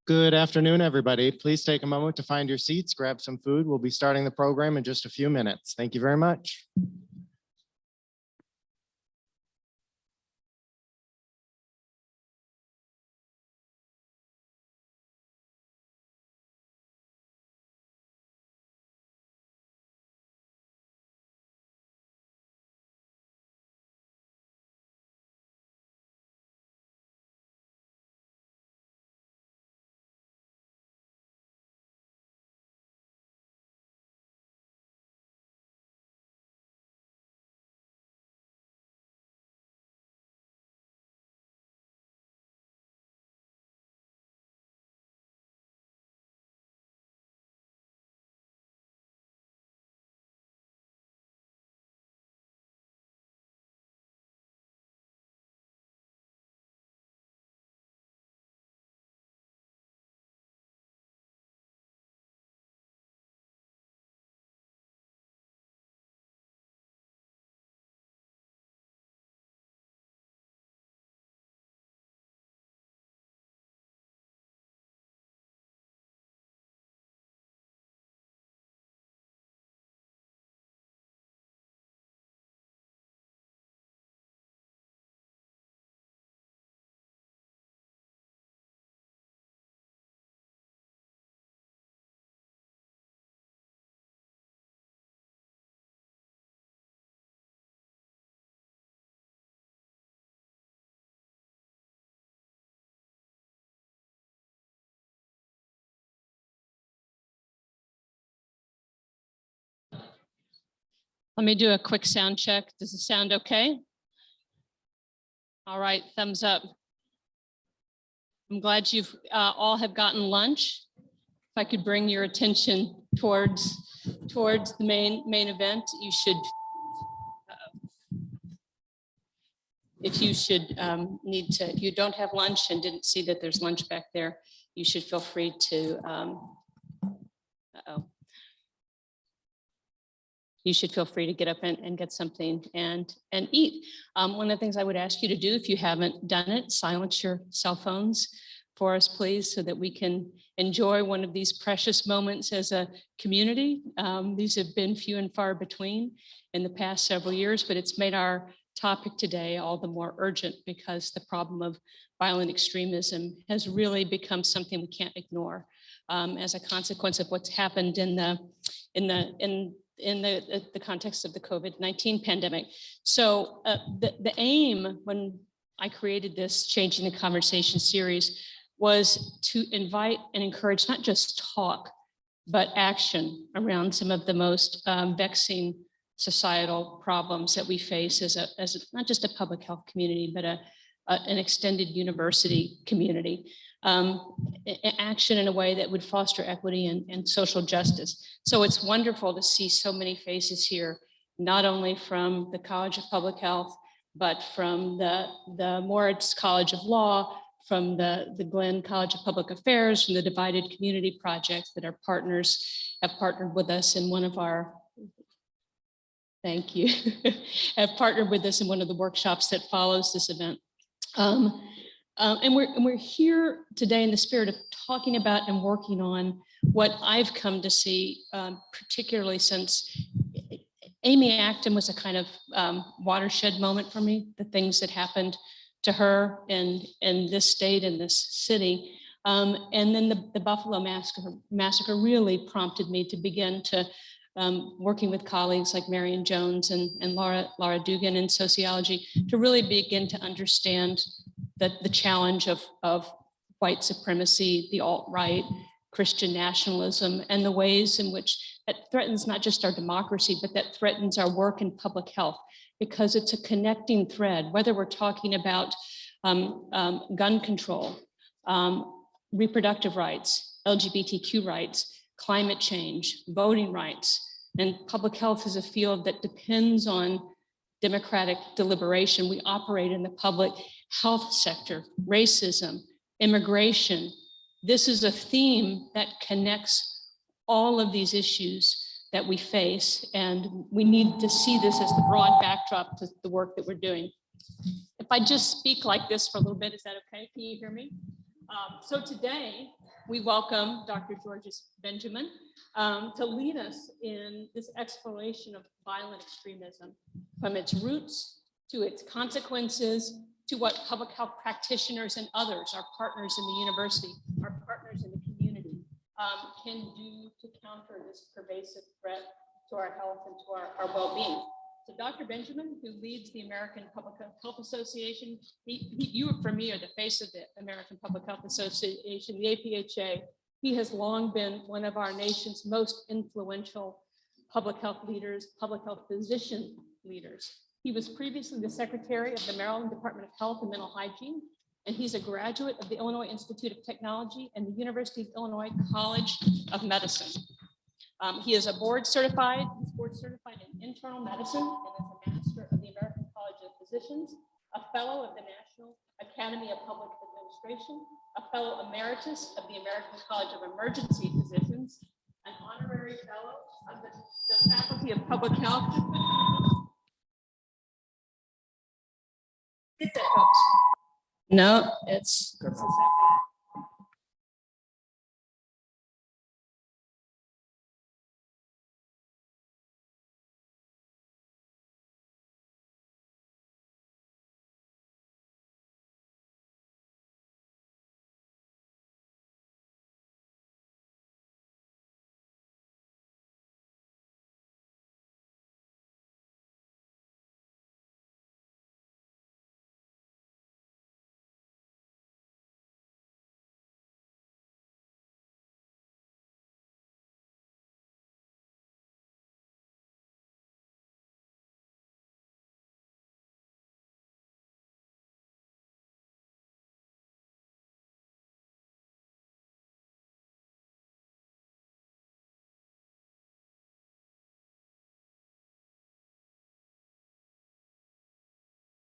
Good afternoon, everybody. Please take a moment to find your seats, grab some food. We'll be starting the program in just a few minutes. Thank you very much. Let me do a quick sound check. Does it sound okay? All right, thumbs up. I'm glad you've all have gotten lunch. If I could bring your attention towards the main event, you should, if you don't have lunch and didn't see that there's lunch back there, you should feel free to, you should feel free to get up and get something and eat. One of the things I would ask you to do, if you haven't done it, silence your cell phones for us, please, so that we can enjoy one of these precious moments as a community. These have been few and far between in the past several years, but it's made our topic today all the more urgent because the problem of violent extremism has really become something we can't ignore as a consequence of what's happened in the context of the COVID-19 pandemic. So the aim when I created this Changing the Conversation series was to invite and encourage not just talk, but action around some of the most vexing societal problems that we face as not just a public health community, but an extended university community. Action in a way that would foster equity and social justice. So it's wonderful to see so many faces here, not only from the College of Public Health, but from the Moritz College of Law, from the Glenn College of Public Affairs, from the Divided Community Project that our partners have partnered with us in one of our, thank you, have partnered with us in one of the workshops that follows this event. And we're here today in the spirit of talking about and working on what I've come to see, particularly since Amy Acton was a kind of watershed moment for me, the things that happened to her in this state, in this city. And then the Buffalo massacre really prompted me to begin to working with colleagues like Marion Jones and Laura Dugan in sociology to really begin to understand the challenge of white supremacy, the alt-right, Christian nationalism, and the ways in which that threatens not just our democracy, but that threatens our work in public health, because it's a connecting thread, whether we're talking about gun control, reproductive rights, LGBTQ rights, climate change, voting rights, and public health is a field that depends on democratic deliberation. We operate in the public health sector, racism, immigration. This is a theme that connects all of these issues that we face. And we need to see this as the broad backdrop to the work that we're doing. If I just speak like this for a little bit, is that okay? Can you hear me? So today we welcome Dr. Georges Benjamin to lead us in this exploration of violent extremism, from its roots to its consequences, to what public health practitioners and others, our partners in the university, our partners in the community, can do to counter this pervasive threat to our health and to our well-being. So Dr. Benjamin, who leads the American Public Health Association, you for me are the face of the American Public Health Association, the APHA. He has long been one of our nation's most influential public health leaders, public health physician leaders. He was previously the secretary of the Maryland Department of Health and Mental Hygiene, and he's a graduate of the Illinois Institute of Technology and the University of Illinois College of Medicine. He is board certified in internal medicine and is a master of the American College of Physicians, a fellow of the National Academy of Public Administration, a fellow emeritus of the American College of Emergency Physicians, an honorary fellow of the Faculty of Public Health. No, it's a second.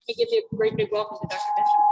Let me give you a great big welcome to Dr. Benjamin.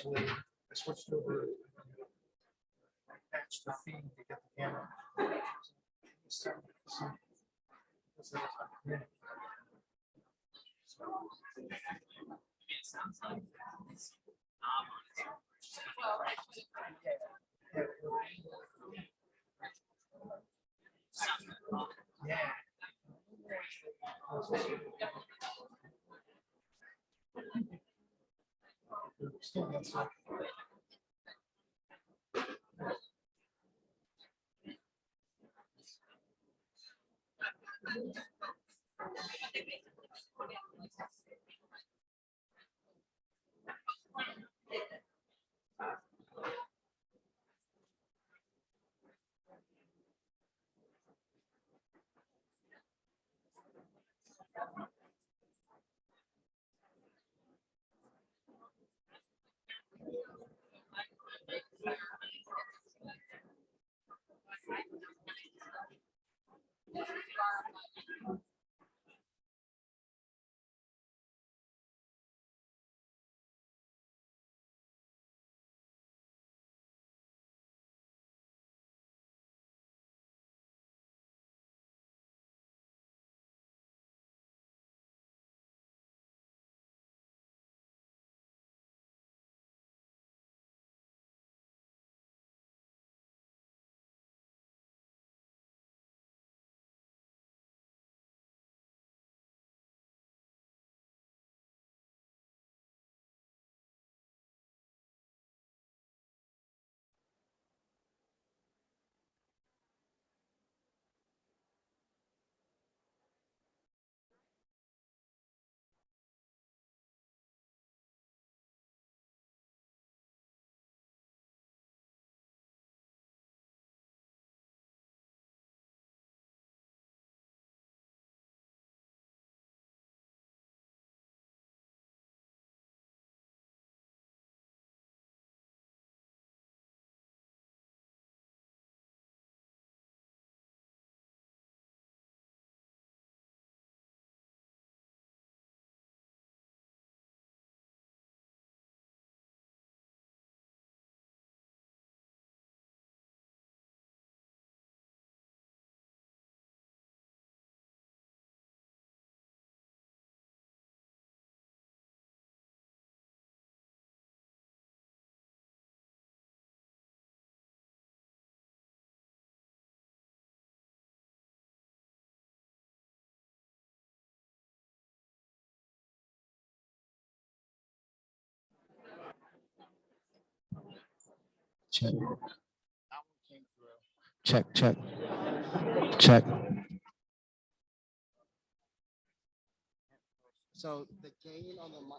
I switched over. I patched the feed to get the camera. Check. Check, check, check. So the gain on the mic.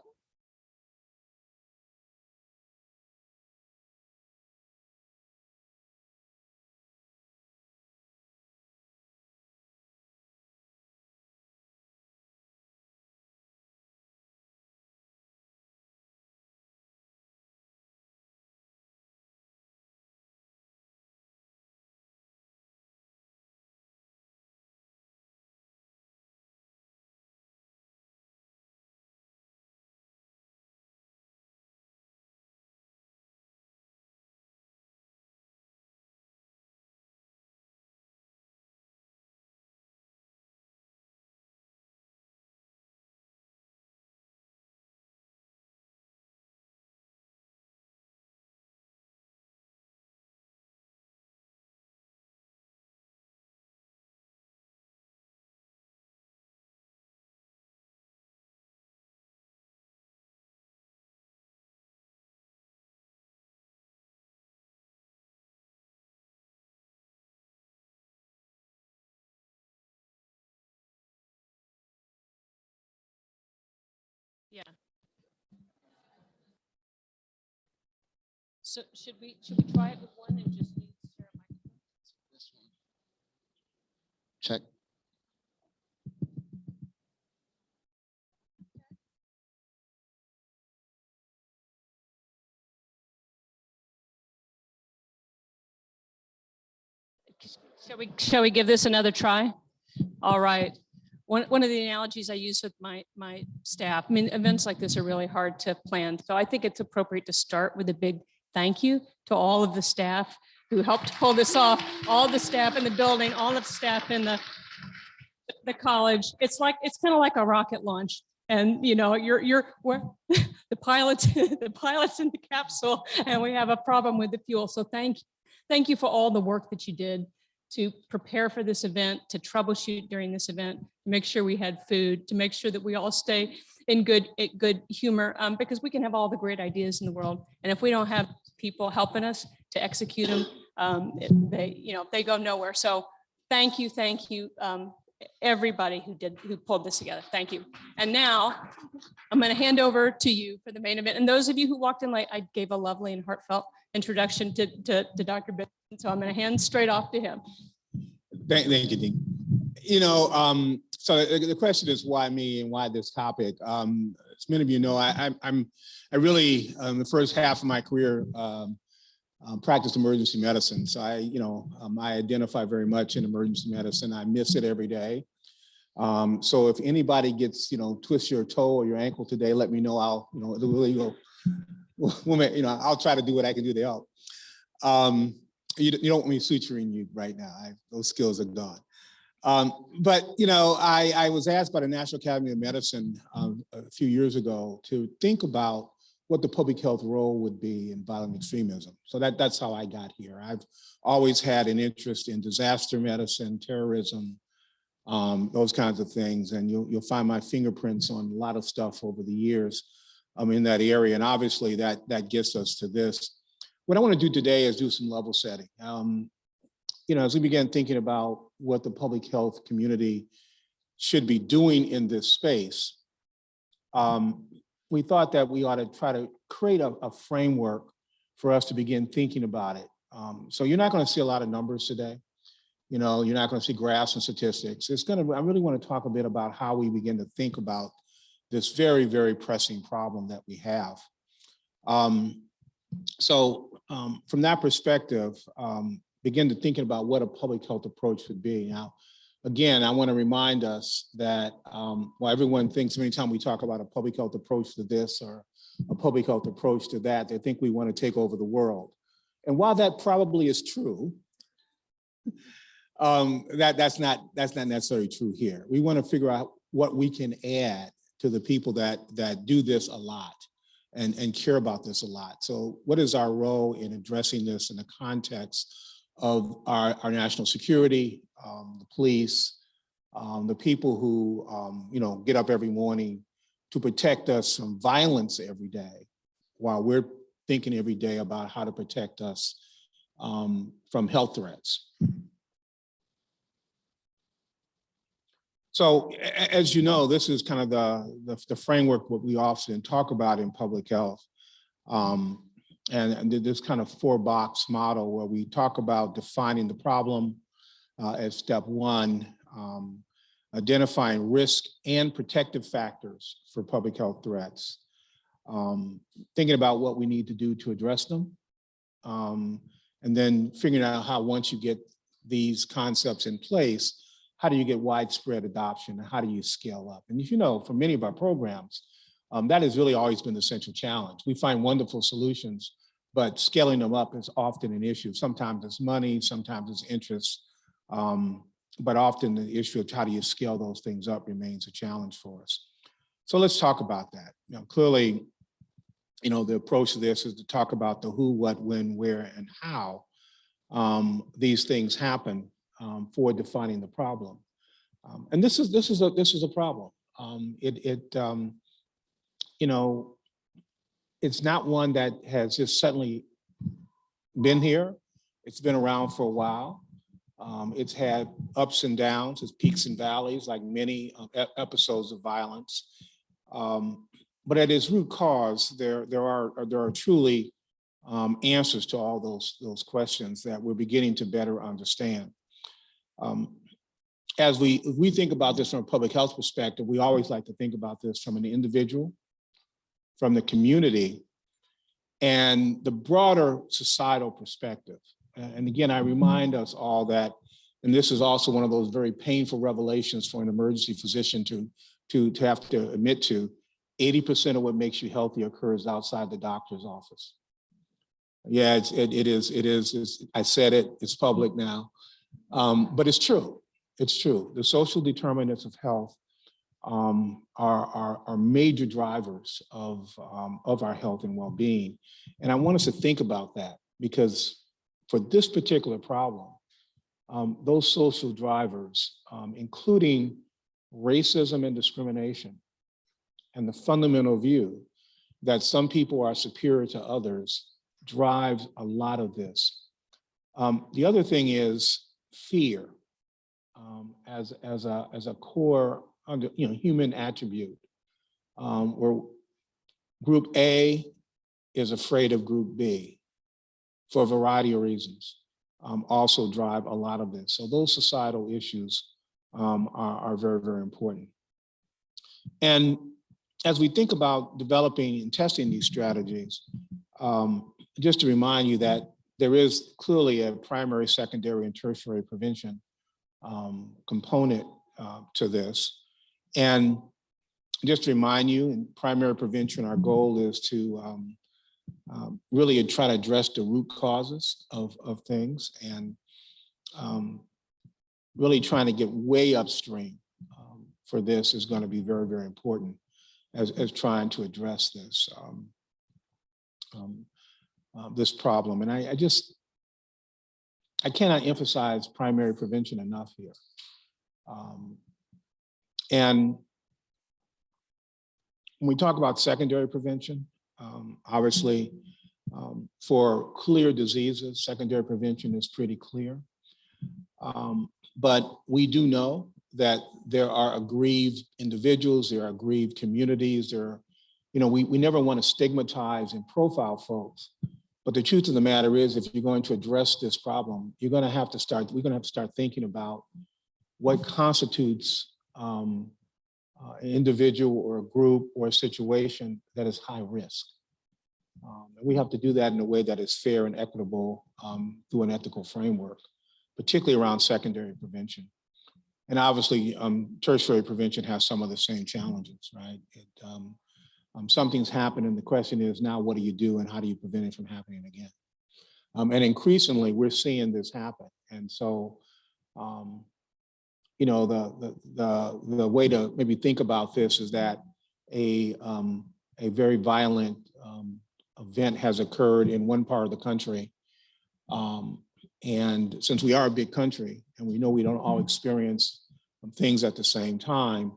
Yeah. So should we try it with one and just need to share a microphone? This one. Check. Shall we give this another try? All right. One of the analogies I use with my staff, I mean, events like this are really hard to plan. So I think it's appropriate to start with a big thank you to all of the staff who helped pull this off, all the staff in the building, all of the staff in the college. It's kind of like a rocket launch. And we're the pilots, the pilots in the capsule, and we have a problem with the fuel. So thank you for all the work that you did to prepare for this event, to troubleshoot during this event, to make sure we had food, to make sure that we all stay in good humor, because we can have all the great ideas in the world, and if we don't have people helping us to execute them, they go nowhere. So thank you, everybody who pulled this together. Thank you. And now I'm going to hand over to you for the main event. And those of you who walked in late, I gave a lovely and heartfelt introduction to Dr. Benson. So I'm going to hand straight off to him. Thank you, Dean. So the question is why me and why this topic? As many of you know, I really, the first half of my career, practiced emergency medicine. So I identify very much in emergency medicine. I miss it every day. So if anybody gets, twist your toe or your ankle today, let me know. I'll, I'll try to do what I can do to help. You don't want me suturing you right now. Those skills are gone. But I was asked by the National Academy of Medicine a few years ago to think about what the public health role would be in violent extremism. So that's how I got here. I've always had an interest in disaster medicine, terrorism, those kinds of things. And you'll find my fingerprints on a lot of stuff over the years in that area. And obviously that gets us to this. What I want to do today is do some level setting. As we began thinking about what the public health community should be doing in this space, we thought that we ought to try to create a framework for us to begin thinking about it. So you're not going to see a lot of numbers today. You're not going to see graphs and statistics. I really want to talk a bit about how we begin to think about this very, very pressing problem that we have. From that perspective, begin to thinking about what a public health approach would be. Now, again, I want to remind us that while everyone thinks anytime we talk about a public health approach to this or a public health approach to that, they think we want to take over the world. And while that probably is true, that's not necessarily true here. We want to figure out what we can add to the people that do this a lot and care about this a lot. So what is our role in addressing this in the context of our national security, the police, the people who get up every morning to protect us from violence every day, while we're thinking every day about how to protect us from health threats. So as you know, this is kind of the framework what we often talk about in public health. And this kind of 4-box model where we talk about defining the problem as step one, identifying risk and protective factors for public health threats, thinking about what we need to do to address them, and then figuring out how once you get these concepts in place, how do you get widespread adoption and how do you scale up? And for many of our programs, that has really always been the central challenge. We find wonderful solutions, but scaling them up is often an issue. Sometimes it's money, sometimes it's interest, but often the issue of how do you scale those things up remains a challenge for us. So let's talk about that. Clearly, the approach to this is to talk about the who, what, when, where, and how these things happen for defining the problem. And this is a problem. It's not one that has just suddenly been here. It's been around for a while. It's had ups and downs, it's peaks and valleys, like many episodes of violence. But at its root cause, there are truly answers to all those questions that we're beginning to better understand. As we think about this from a public health perspective, we always like to think about this from an individual, from the community, and the broader societal perspective. And again, I remind us all that, and this is also one of those very painful revelations for an emergency physician to have to admit to, 80% of what makes you healthy occurs outside the doctor's office. Yeah, it is. I said it, it's public now, but it's true. It's true. The social determinants of health are major drivers of our health and well-being. And I want us to think about that, because for this particular problem, those social drivers, including racism and discrimination, and the fundamental view that some people are superior to others, drives a lot of this. The other thing is fear, as a core human attribute, where group A is afraid of group B for a variety of reasons, also drive a lot of this. So those societal issues are very, very important. And as we think about developing and testing these strategies, just to remind you that there is clearly a primary, secondary, and tertiary prevention component to this. And just to remind you, in primary prevention, our goal is to really try to address the root causes of things, and really trying to get way upstream for this is going to be very, very important as trying to address this this problem. And I cannot emphasize primary prevention enough here. And when we talk about secondary prevention, obviously, for clear diseases, secondary prevention is pretty clear. But we do know that there are aggrieved individuals, there are aggrieved communities, we never want to stigmatize and profile folks. But the truth of the matter is, if you're going to address this problem, we're going to have to start thinking about what constitutes an individual or a group or a situation that is high risk. We have to do that in a way that is fair and equitable through an ethical framework, particularly around secondary prevention. And obviously, tertiary prevention has some of the same challenges, right? Something's happened, and the question is now, what do you do and how do you prevent it from happening again? And increasingly, we're seeing this happen. And so, the way to maybe think about this is that a very violent event has occurred in one part of the country. And since we are a big country and we know we don't all experience things at the same time,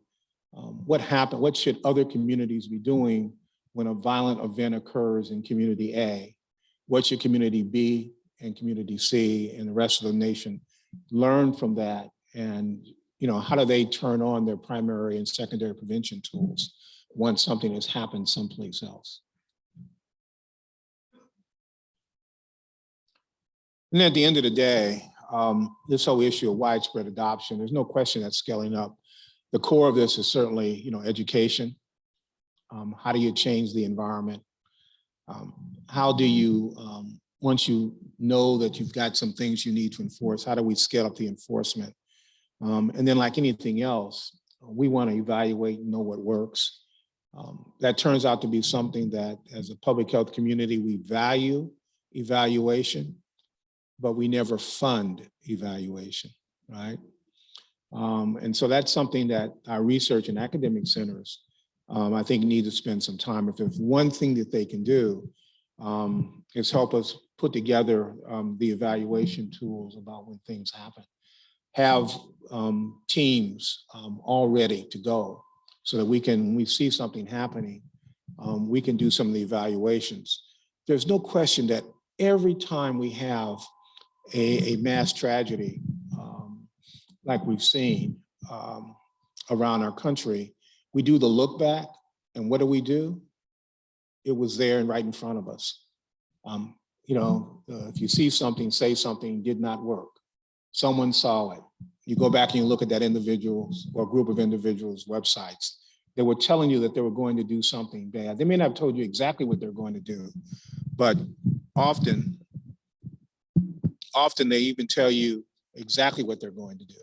what should other communities be doing when a violent event occurs in community A? What should community B and community C and the rest of the nation learn from that? And how do they turn on their primary and secondary prevention tools once something has happened someplace else? And at the end of the day, this whole issue of widespread adoption, there's no question that scaling up. The core of this is certainly, education. How do you change the environment? How do you, once you know that you've got some things you need to enforce, how do we scale up the enforcement? And then, like anything else, we want to evaluate and know what works. That turns out to be something that, as a public health community, we value evaluation, but we never fund evaluation, right? And so that's something that our research and academic centers, I think, need to spend some time. If there's one thing that they can do, is help us put together the evaluation tools about when things happen. Have teams all ready to go so that when we see something happening, we can do some of the evaluations. There's no question that every time we have a mass tragedy, like we've seen around our country, we do the look back, and what do? It was there and right in front of us. If you see something, say something did not work. Someone saw it. You go back and you look at that individual's or group of individuals' websites. They were telling you that they were going to do something bad. They may not have told you exactly what they're going to do, but often they even tell you exactly what they're going to do.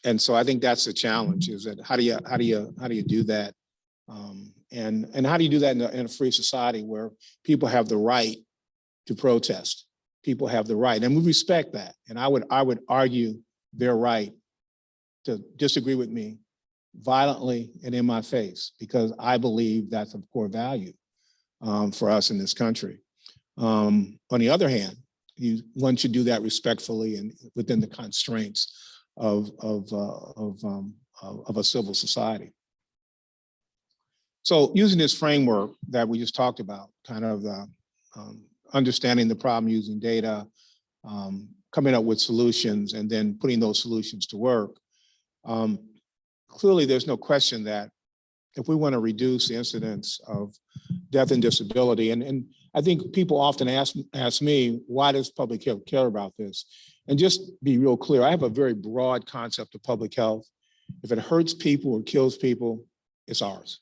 And so I think that's the challenge: is that how do you do that, and how do you do that in a free society where people have the right to protest? People have the right, and we respect that. And I would argue their right to disagree with me, violently and in my face, because I believe that's a core value for us in this country. On the other hand, one should do that respectfully and within the constraints of a civil society. So using this framework that we just talked about, kind of understanding the problem using data, coming up with solutions, and then putting those solutions to work, clearly there's no question that if we want to reduce the incidence of death and disability, and I think people often ask me, why does public health care about this? And just be real clear, I have a very broad concept of public health. If it hurts people or kills people, it's ours,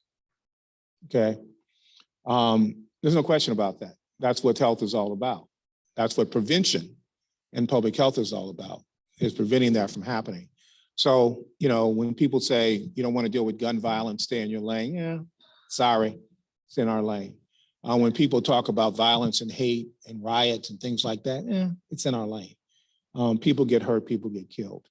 okay? There's no question about that. That's what health is all about. That's what prevention and public health is all about, is preventing that from happening. So, you know, when people say you don't want to deal with gun violence, stay in your lane, yeah, sorry, it's in our lane. When people talk about violence and hate and riots and things like that, yeah, it's in our lane. People get hurt, people get killed.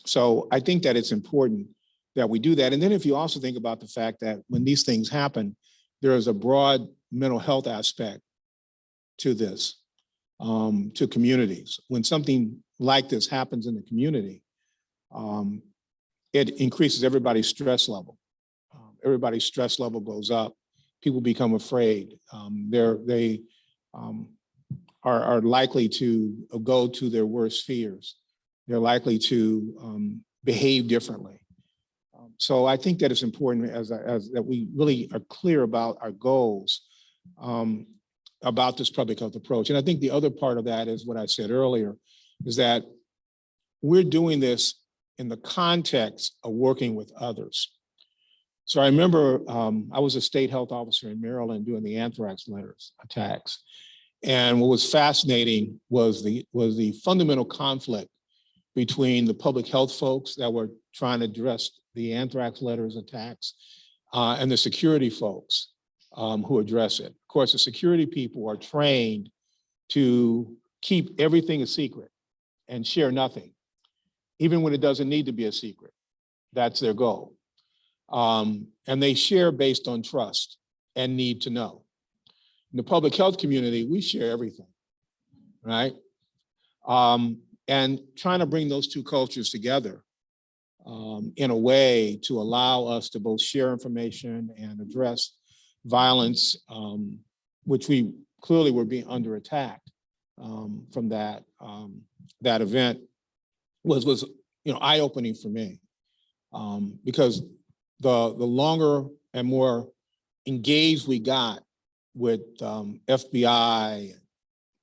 So I think that it's important that we do that. And then if you also think about the fact that when these things happen, there is a broad mental health aspect to this, to communities. When something like this happens in the community, it increases everybody's stress level. Everybody's stress level goes up. People become afraid. They are likely to go to their worst fears. They're likely to behave differently. So I think that it's important as that we really are clear about our goals about this public health approach. And I think the other part of that is what I said earlier, is that we're doing this in the context of working with others. So I remember I was a state health officer in Maryland doing the anthrax letters attacks. And what was fascinating was the fundamental conflict between the public health folks that were trying to address the anthrax letters attacks and the security folks who address it. Of course, the security people are trained to keep everything a secret and share nothing, even when it doesn't need to be a secret. That's their goal. And they share based on trust and need to know. In the public health community, we share everything, right? And trying to bring those two cultures together in a way to allow us to both share information and address violence, which we clearly were being under attack from that event, was eye-opening for me, because the longer and more engaged we got with FBI,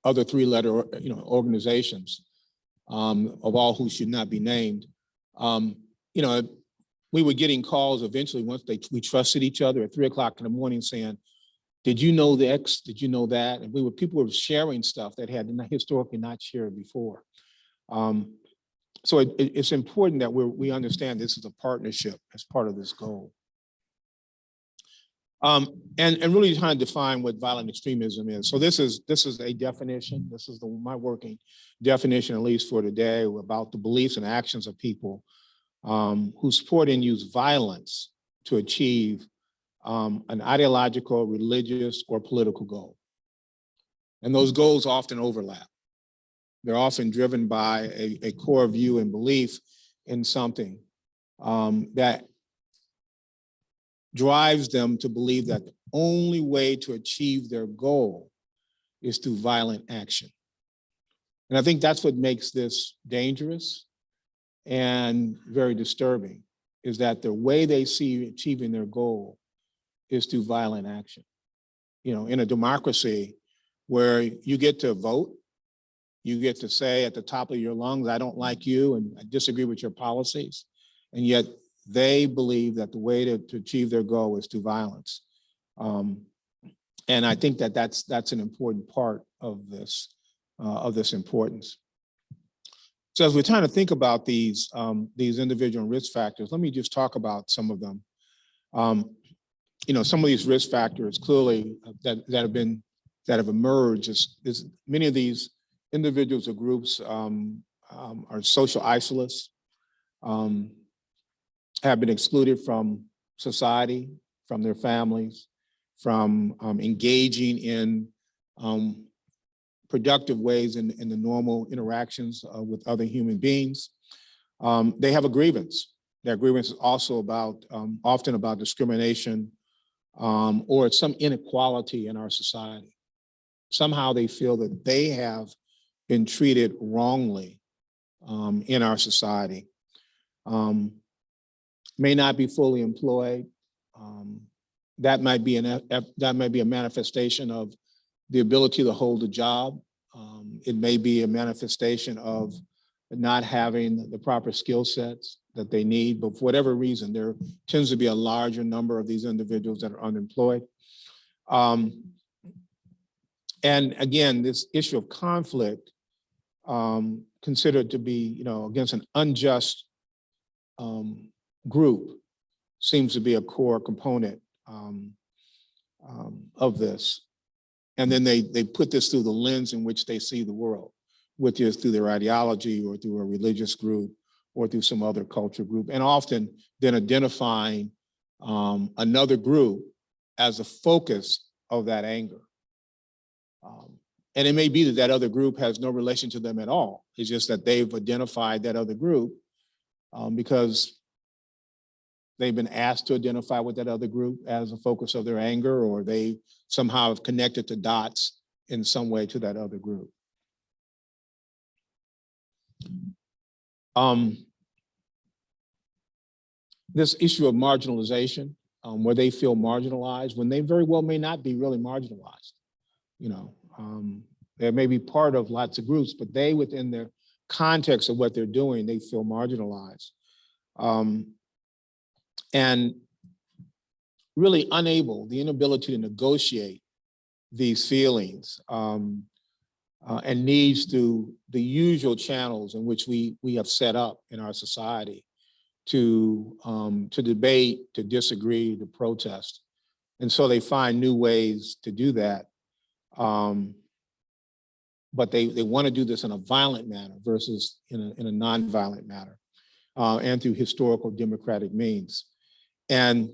other three-letter organizations, of all who should not be named, we were getting calls eventually once we trusted each other at 3 o'clock in the morning saying, did you know the X? Did you know that? And people were sharing stuff that had historically not shared before. So it's important that we understand this is a partnership as part of this goal. And really trying to define what violent extremism is. So this is a definition. This is my working definition, at least for today, about the beliefs and actions of people who support and use violence to achieve an ideological, religious, or political goal. And those goals often overlap. They're often driven by a core view and belief in something that drives them to believe that the only way to achieve their goal is through violent action. And I think that's what makes this dangerous and very disturbing, is that the way they see achieving their goal is through violent action. In a democracy where you get to vote, you get to say at the top of your lungs, I don't like you and I disagree with your policies, and yet they believe that the way to achieve their goal is through violence. And I think that that's an important part of this importance. So as we're trying to think about these individual risk factors, let me just talk about some of them. Some of these risk factors clearly that have emerged is many of these individuals or groups are social isolates. have been excluded from society, from their families, from engaging in productive ways in the normal interactions with other human beings. They have a grievance. Their grievance is also about, often about discrimination or some inequality in our society. Somehow they feel that they have been treated wrongly in our society. May not be fully employed. That might be a manifestation of the ability to hold a job. It may be a manifestation of not having the proper skill sets that they need, but for whatever reason, there tends to be a larger number of these individuals that are unemployed. And again, this issue of conflict, considered to be, against an unjust group, seems to be a core component of this. And then they put this through the lens in which they see the world, which is through their ideology or through a religious group or through some other culture group, and often then identifying another group as a focus of that anger. And it may be that that other group has no relation to them at all. It's just that they've identified that other group because they've been asked to identify with that other group as a focus of their anger, or they somehow have connected the dots in some way to that other group. This issue of marginalization, where they feel marginalized when they very well may not be really marginalized. They may be part of lots of groups, but they, within their context of what they're doing, they feel marginalized. And really unable, the inability to negotiate these feelings and needs through the usual channels in which we have set up in our society to debate, to disagree, to protest. And so they find new ways to do that. But they want to do this in a violent manner versus in a non-violent manner and through historical democratic means. And,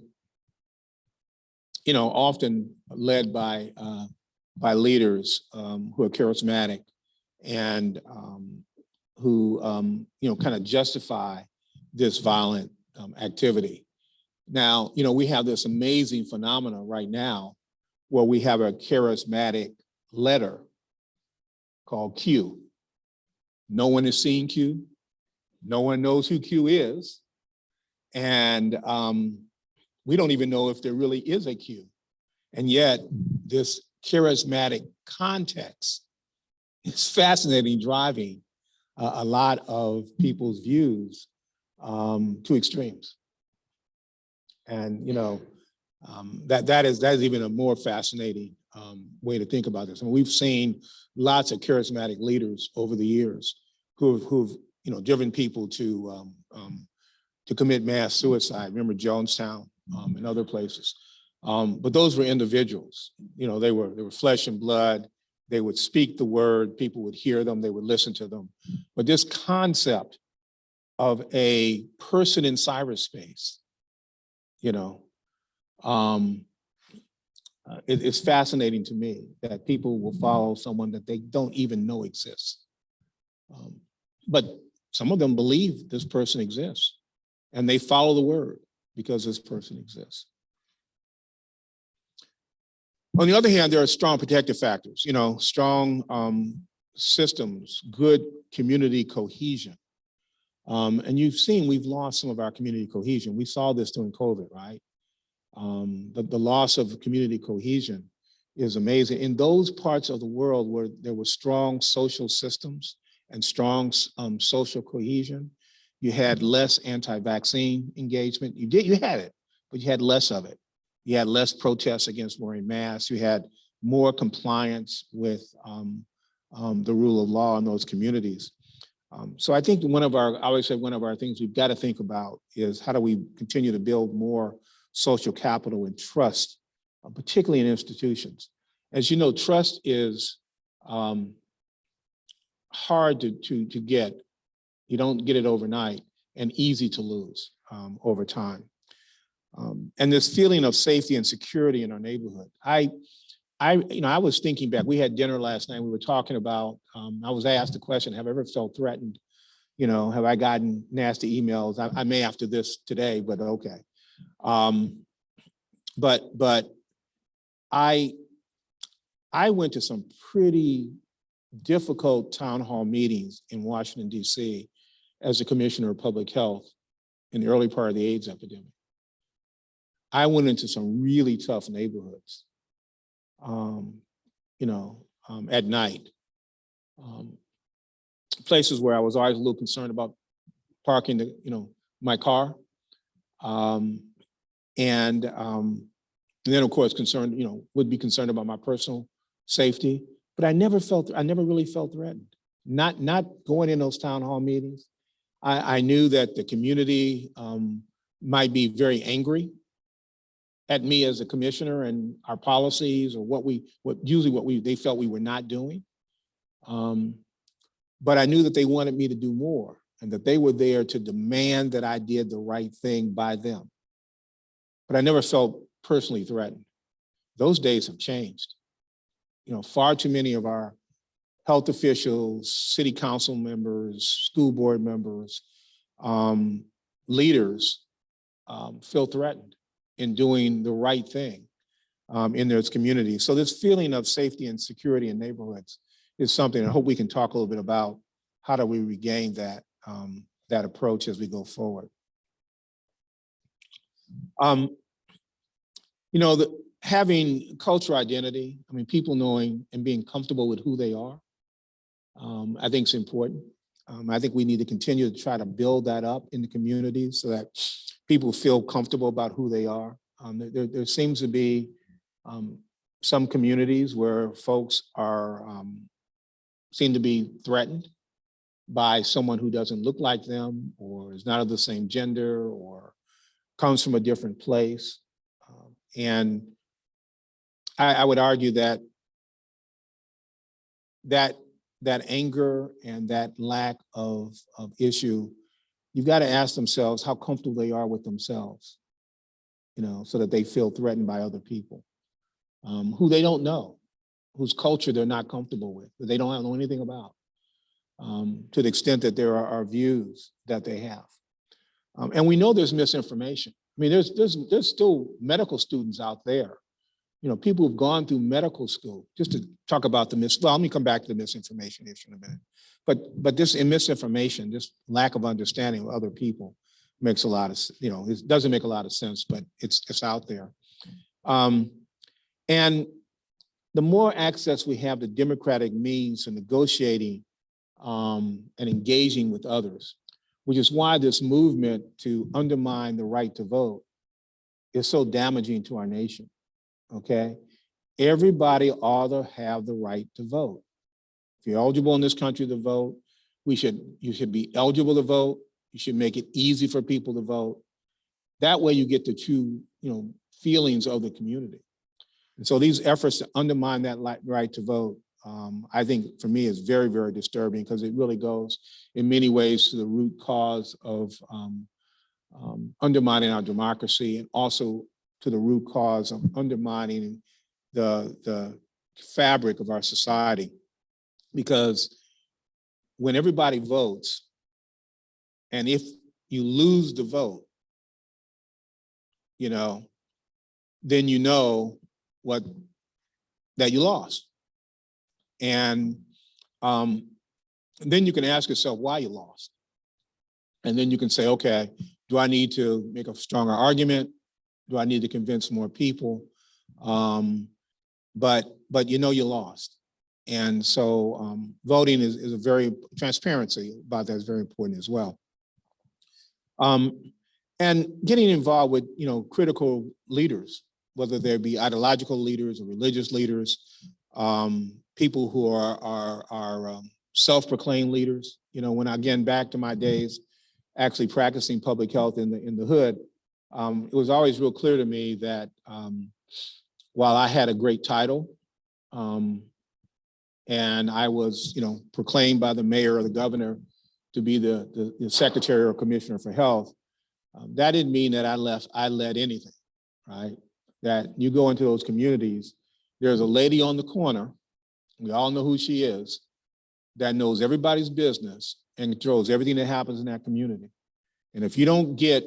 often led by leaders who are charismatic and who, kind of justify this violent activity. Now, we have this amazing phenomena right now where we have a charismatic letter called Q. No one is seeing Q. No one knows who Q is. And we don't even know if there really is a Q. And yet this charismatic context is fascinating, driving a lot of people's views to extremes. And that is even a more fascinating way to think about this. And we've seen lots of charismatic leaders over the years who've driven people to commit mass suicide. Remember Jonestown and other places. But those were individuals. They were flesh and blood. They would speak the word. People would hear them. They would listen to them. But this concept of a person in cyberspace, it's fascinating to me that people will follow someone that they don't even know exists. But some of them believe this person exists and they follow the word because this person exists. On the other hand, there are strong protective factors, strong systems, good community cohesion. And you've seen we've lost some of our community cohesion. We saw this during COVID, right? The loss of community cohesion is amazing. In those parts of the world where there were strong social systems and strong social cohesion, you had less anti-vaccine engagement. You had it, but you had less of it. You had less protests against wearing masks. You had more compliance with the rule of law in those communities. So I think I always say one of our things we've got to think about is how do we continue to build more social capital and trust, particularly in institutions. As you know, trust is hard to get. You don't get it overnight and easy to lose. over time. And this feeling of safety and security in our neighborhood. I was thinking back, we had dinner last night, we were talking about, I was asked the question, have I ever felt threatened? Have I gotten nasty emails? I may after this today, but okay. But I went to some pretty difficult town hall meetings in Washington, D.C. as the Commissioner of Public Health in the early part of the AIDS epidemic. I went into some really tough neighborhoods, at night. Places where I was always a little concerned about parking my car. And then of course would be concerned about my personal safety, but I never really felt threatened. Not going in those town hall meetings. I knew that the community might be very angry at me as a commissioner and our policies or what they felt we were not doing. But I knew that they wanted me to do more and that they were there to demand that I did the right thing by them. But I never felt personally threatened. Those days have changed. Far too many of our health officials, city council members, school board members, leaders feel threatened in doing the right thing in their communities. So this feeling of safety and security in neighborhoods is something I hope we can talk a little bit about. How do we regain that approach as we go forward? Having cultural identity, people knowing and being comfortable with who they are, I think is important. I think we need to continue to try to build that up in the communities so that people feel comfortable about who they are. There seems to be some communities where folks seem to be threatened by someone who doesn't look like them or is not of the same gender or comes from a different place. And I would argue that anger and that lack of issue, you've got to ask themselves how comfortable they are with themselves, so that they feel threatened by other people who they don't know, whose culture they're not comfortable with, that they don't know anything about, to the extent that there are views that they have. And we know there's misinformation. There's still medical students out there, people who've gone through medical school, just to talk about well, let me come back to the misinformation issue in a minute. But this misinformation, this lack of understanding of other people makes a lot of, it doesn't make a lot of sense, but it's out there. And the more access we have to democratic means of negotiating and engaging with others, which is why this movement to undermine the right to vote is so damaging to our nation, okay? Everybody ought to have the right to vote. If you're eligible in this country to vote, you should be eligible to vote. You should make it easy for people to vote. That way you get the true, feelings of the community. And so these efforts to undermine that right to vote, I think for me is very, very disturbing because it really goes in many ways to the root cause of undermining our democracy and also to the root cause of undermining the fabric of our society. Because when everybody votes, and if you lose the vote, then that you lost. And then you can ask yourself why you lost. And then you can say, okay, do I need to make a stronger argument? Do I need to convince more people? But you lost. And so voting is a very, transparency about that is very important as well. And getting involved with, critical leaders, whether they be ideological leaders or religious leaders, people who are self-proclaimed leaders. When again, back to my days, actually practicing public health in the hood, it was always real clear to me that while I had a great title, and I was, proclaimed by the mayor or the governor to be the secretary or commissioner for health, That didn't mean that I led anything, right? That you go into those communities, there's a lady on the corner, we all know who she is, that knows everybody's business and controls everything that happens in that community. And if you don't get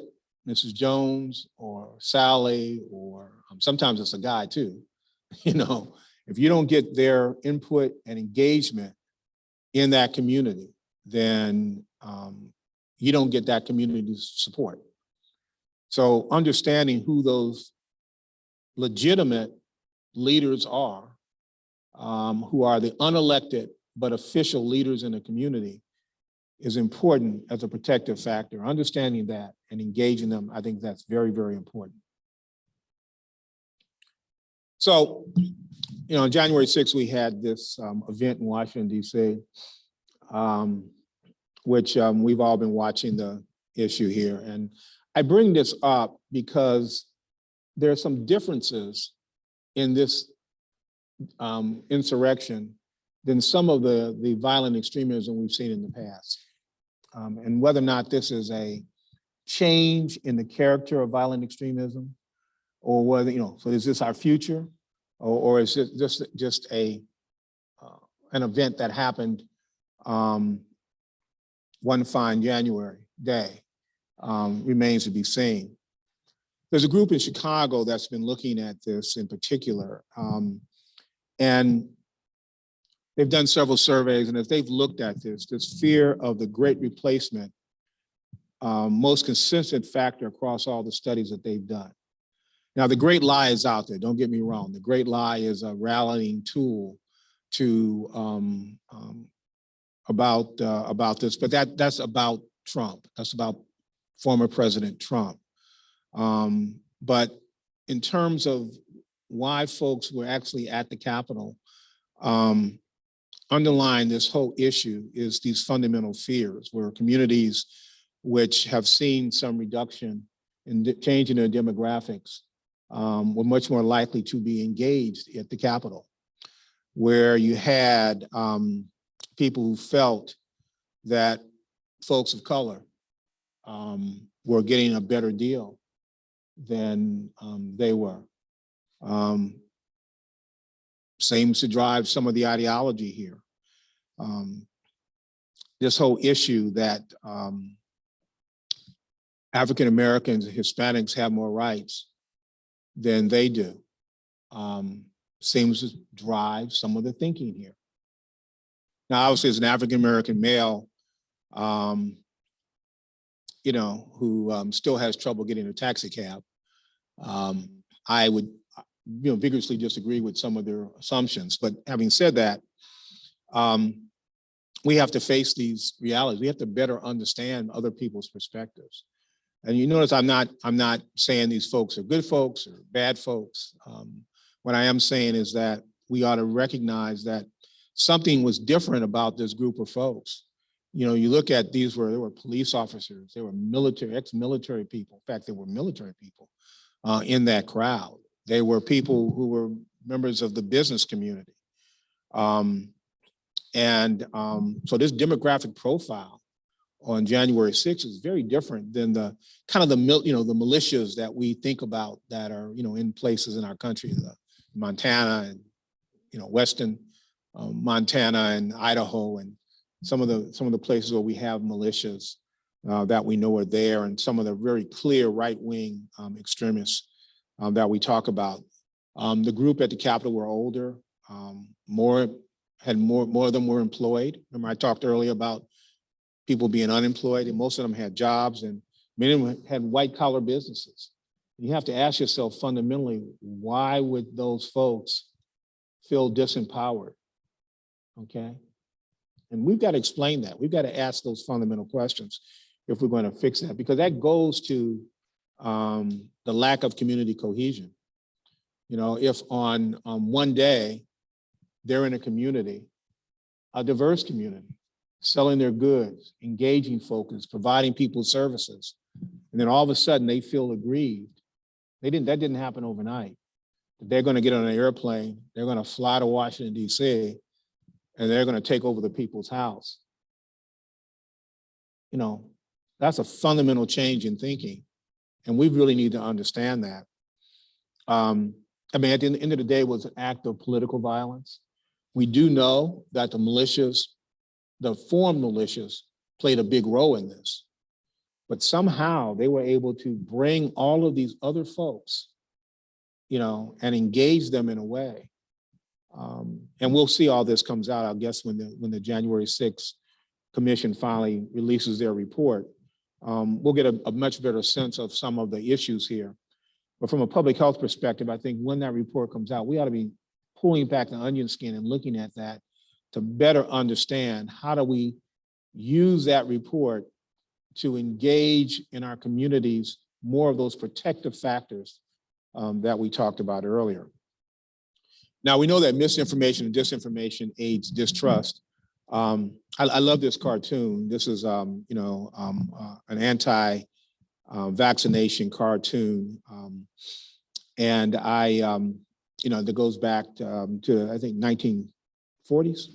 Mrs. Jones or Sally, or sometimes it's a guy too, if you don't get their input and engagement in that community, then you don't get that community's support. So understanding who those legitimate leaders are, who are the unelected but official leaders in the community, is important as a protective factor. Understanding that and engaging them, I think that's very, very important. So, on January 6th, we had this event in Washington, D.C., which we've all been watching the issue here. And I bring this up because there are some differences in this insurrection than some of the violent extremism we've seen in the past. And whether or not this is a change in the character of violent extremism, or whether, so is this our future, or is it just an event that happened one fine January day, remains to be seen. There's a group in Chicago that's been looking at this in particular, and they've done several surveys, and as they've looked at this fear of the great replacement, most consistent factor across all the studies that they've done. Now, the great lie is out there, don't get me wrong. The great lie is a rallying tool to about this, but that's about Trump. That's about former President Trump. But in terms of why folks were actually at the Capitol, underlying this whole issue is these fundamental fears, where communities which have seen some reduction in change in their demographics were much more likely to be engaged at the Capitol, where you had people who felt that folks of color were getting a better deal than they were. Seems to drive some of the ideology here. This whole issue that African Americans and Hispanics have more rights than they do seems to drive some of the thinking here. Now, obviously, as an African American male, who still has trouble getting a taxi cab, I would vigorously disagree with some of their assumptions. But having said that, we have to face these realities. We have to better understand other people's perspectives. And you notice I'm not saying these folks are good folks or bad folks. What I am saying is that we ought to recognize that something was different about this group of folks. You look at there were police officers, there were military, ex-military people. In fact, there were military people in that crowd. They were people who were members of the business community. So this demographic profile on January 6th is very different than the kind of the militias that we think about that are, in places in our country, Montana and, Western Montana and Idaho, and some of the places where we have militias that we know are there, and some of the very clear right-wing extremists that we talk about. The group at the Capitol were older, more of them were employed. Remember, I talked earlier about people being unemployed, and most of them had jobs, and many of them had white-collar businesses. You have to ask yourself fundamentally, why would those folks feel disempowered? Okay? And we've got to explain that. We've got to ask those fundamental questions if we're going to fix that, because that goes to the lack of community cohesion. If on one day they're in a community, a diverse community, selling their goods, engaging folks, providing people services, and then all of a sudden they feel aggrieved. That didn't happen overnight. They're going to get on an airplane, they're going to fly to Washington, D.C., and they're going to take over the people's house. That's a fundamental change in thinking And we really need to understand that. I mean, at the end of the day, it was an act of political violence. We do know that the militias, the formed militias, played a big role in this. But somehow they were able to bring all of these other folks, you know, and engage them in a way. And we'll see all this comes out, I guess, when the January 6th commission finally releases their report. We'll get a much better sense of some of the issues here. But from a public health perspective, I think when that report comes out, we ought to be pulling back the onion skin and looking at that to better understand how do we use that report to engage in our communities more of those protective factors that we talked about earlier. Now, we know that misinformation and disinformation aids distrust. I love this cartoon. This is, an anti-vaccination cartoon. And that goes back to, I think, 1940s.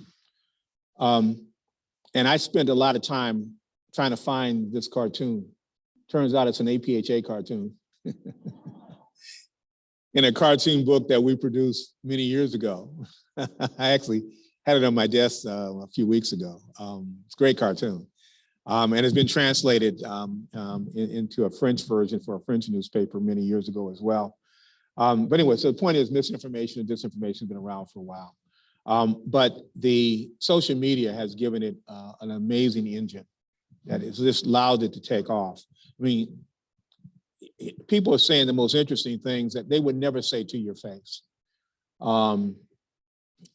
And I spent a lot of time trying to find this cartoon. Turns out it's an APHA cartoon. In a cartoon book that we produced many years ago. I actually had it on my desk a few weeks ago. It's a great cartoon. And it's been translated into a French version for a French newspaper many years ago as well. But anyway, so the point is misinformation and disinformation have been around for a while. But the social media has given it an amazing engine that has just allowed it to take off. I mean, people are saying the most interesting things that they would never say to your face.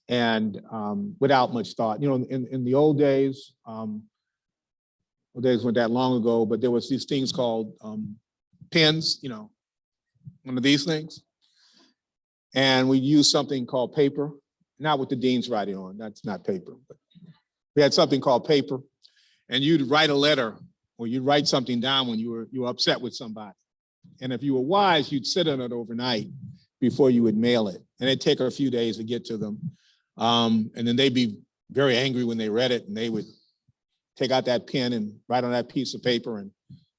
Without much thought. You know, in the old days, days weren't that long ago, but there was these things called pens, you know, one of these things. And we used something called paper, not with the dean's writing on, that's not paper, but we had something called paper, and you'd write a letter or you'd write something down when you were upset with somebody. And if you were wise, you'd sit on it overnight before you would mail it. And it'd take a few days to get to them. And then they'd be very angry when they read it, and they would take out that pen and write on that piece of paper and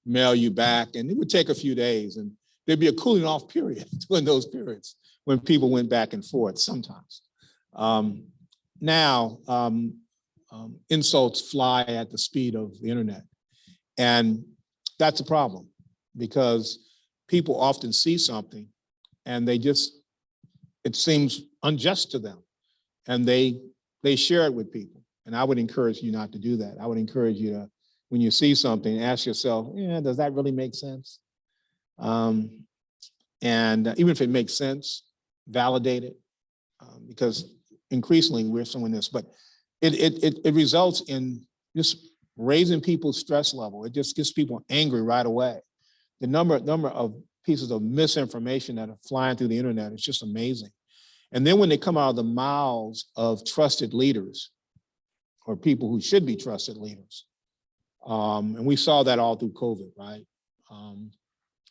mail you back. And it would take a few days, and there'd be a cooling off period during those periods when people went back and forth sometimes. Now, insults fly at the speed of the internet. And that's a problem because people often see something and it seems unjust to them. And they share it with people. And I would encourage you not to do that. I would encourage you to, when you see something, ask yourself, yeah, does that really make sense? And even if it makes sense, validate it, because increasingly we're doing this, but it results in just raising people's stress level. It just gets people angry right away. The number of pieces of misinformation that are flying through the internet is just amazing. And then when they come out of the mouths of trusted leaders or people who should be trusted leaders, and we saw that all through COVID, right?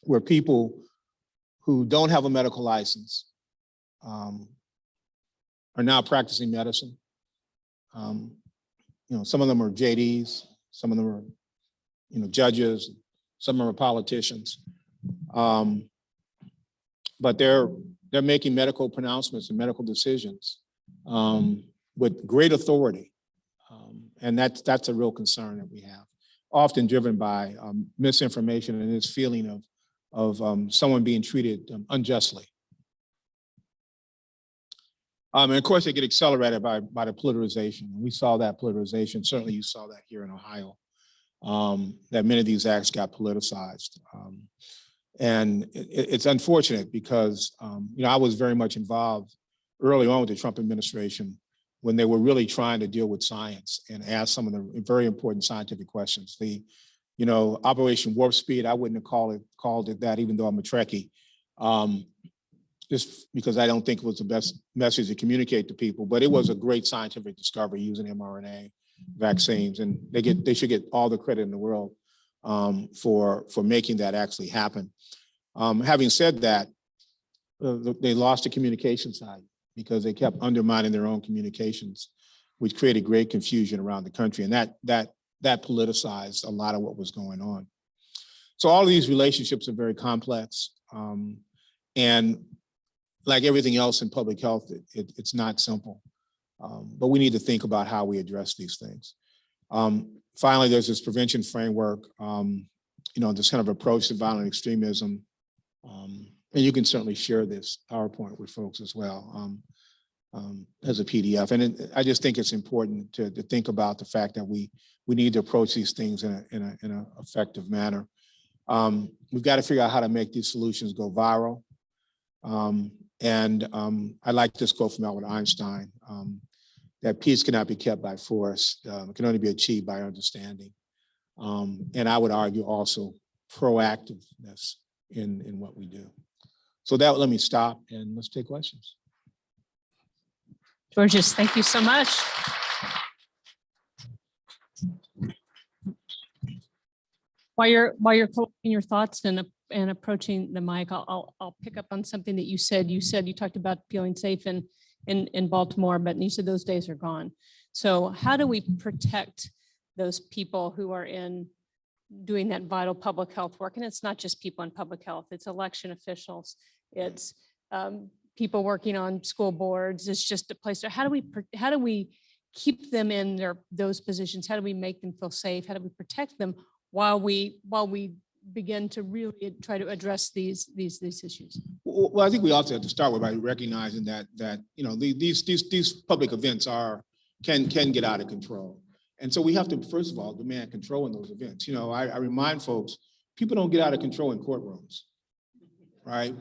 Where people who don't have a medical license are now practicing medicine. Some of them are JDs, some of them are, judges, some of them are politicians. But they're making medical pronouncements and medical decisions with great authority. And that's a real concern that we have, often driven by misinformation and this feeling of someone being treated unjustly. And of course, they get accelerated by the politicization. We saw that politicization. Certainly, you saw that here in Ohio, that many of these acts got politicized. And it's unfortunate because, I was very much involved early on with the Trump administration when they were really trying to deal with science and ask some of the very important scientific questions. The, Operation Warp Speed, I wouldn't have called it that, even though I'm a Trekkie. Just because I don't think it was the best message to communicate to people, but it was a great scientific discovery using mRNA vaccines, and they should get all the credit in the world for making that actually happen. Having said that, they lost the communication side because they kept undermining their own communications, which created great confusion around the country, and that politicized a lot of what was going on. So all of these relationships are very complex. And like everything else in public health, it's not simple. But we need to think about how we address these things. Finally, there's this prevention framework, this kind of approach to violent extremism. And you can certainly share this PowerPoint with folks as well as a PDF. And I just think it's important to think about the fact that we need to approach these things in an effective manner. We've got to figure out how to make these solutions go viral. I like this quote from Albert Einstein, that peace cannot be kept by force. It can only be achieved by understanding. And I would argue also proactiveness in what we do. So that, let me stop and let's take questions. Georges, thank you so much. While you're collecting your thoughts and approaching the mic, I'll pick up on something that you said. You talked about feeling safe in Baltimore, but you said those days are gone. So how do we protect those people who are doing that vital public health work? And it's not just people in public health, it's election officials, it's people working on school boards. It's just a place. How do we keep them in those positions? How do we make them feel safe? How do we protect them while we begin to really try to address these issues? Well, I think we also have to start with by recognizing that these public events can get out of control. And so we have to, first of all, demand control in those events. I remind folks, people don't get out of control in courtrooms, right?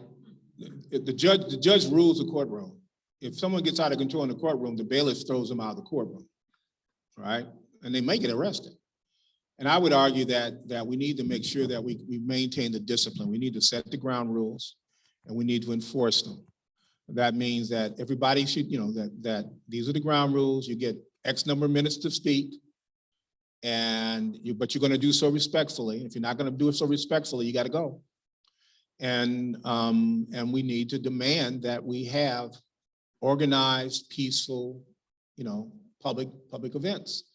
The judge rules the courtroom. If someone gets out of control in the courtroom, the bailiff throws them out of the courtroom, right? And they may get arrested. And I would argue that we need to make sure that we maintain the discipline. We need to set the ground rules and we need to enforce them. That means that everybody should, that these are the ground rules. You get X number of minutes to speak, but you're going to do so respectfully. If you're not going to do it so respectfully, you got to go. And we need to demand that we have organized, peaceful, public events.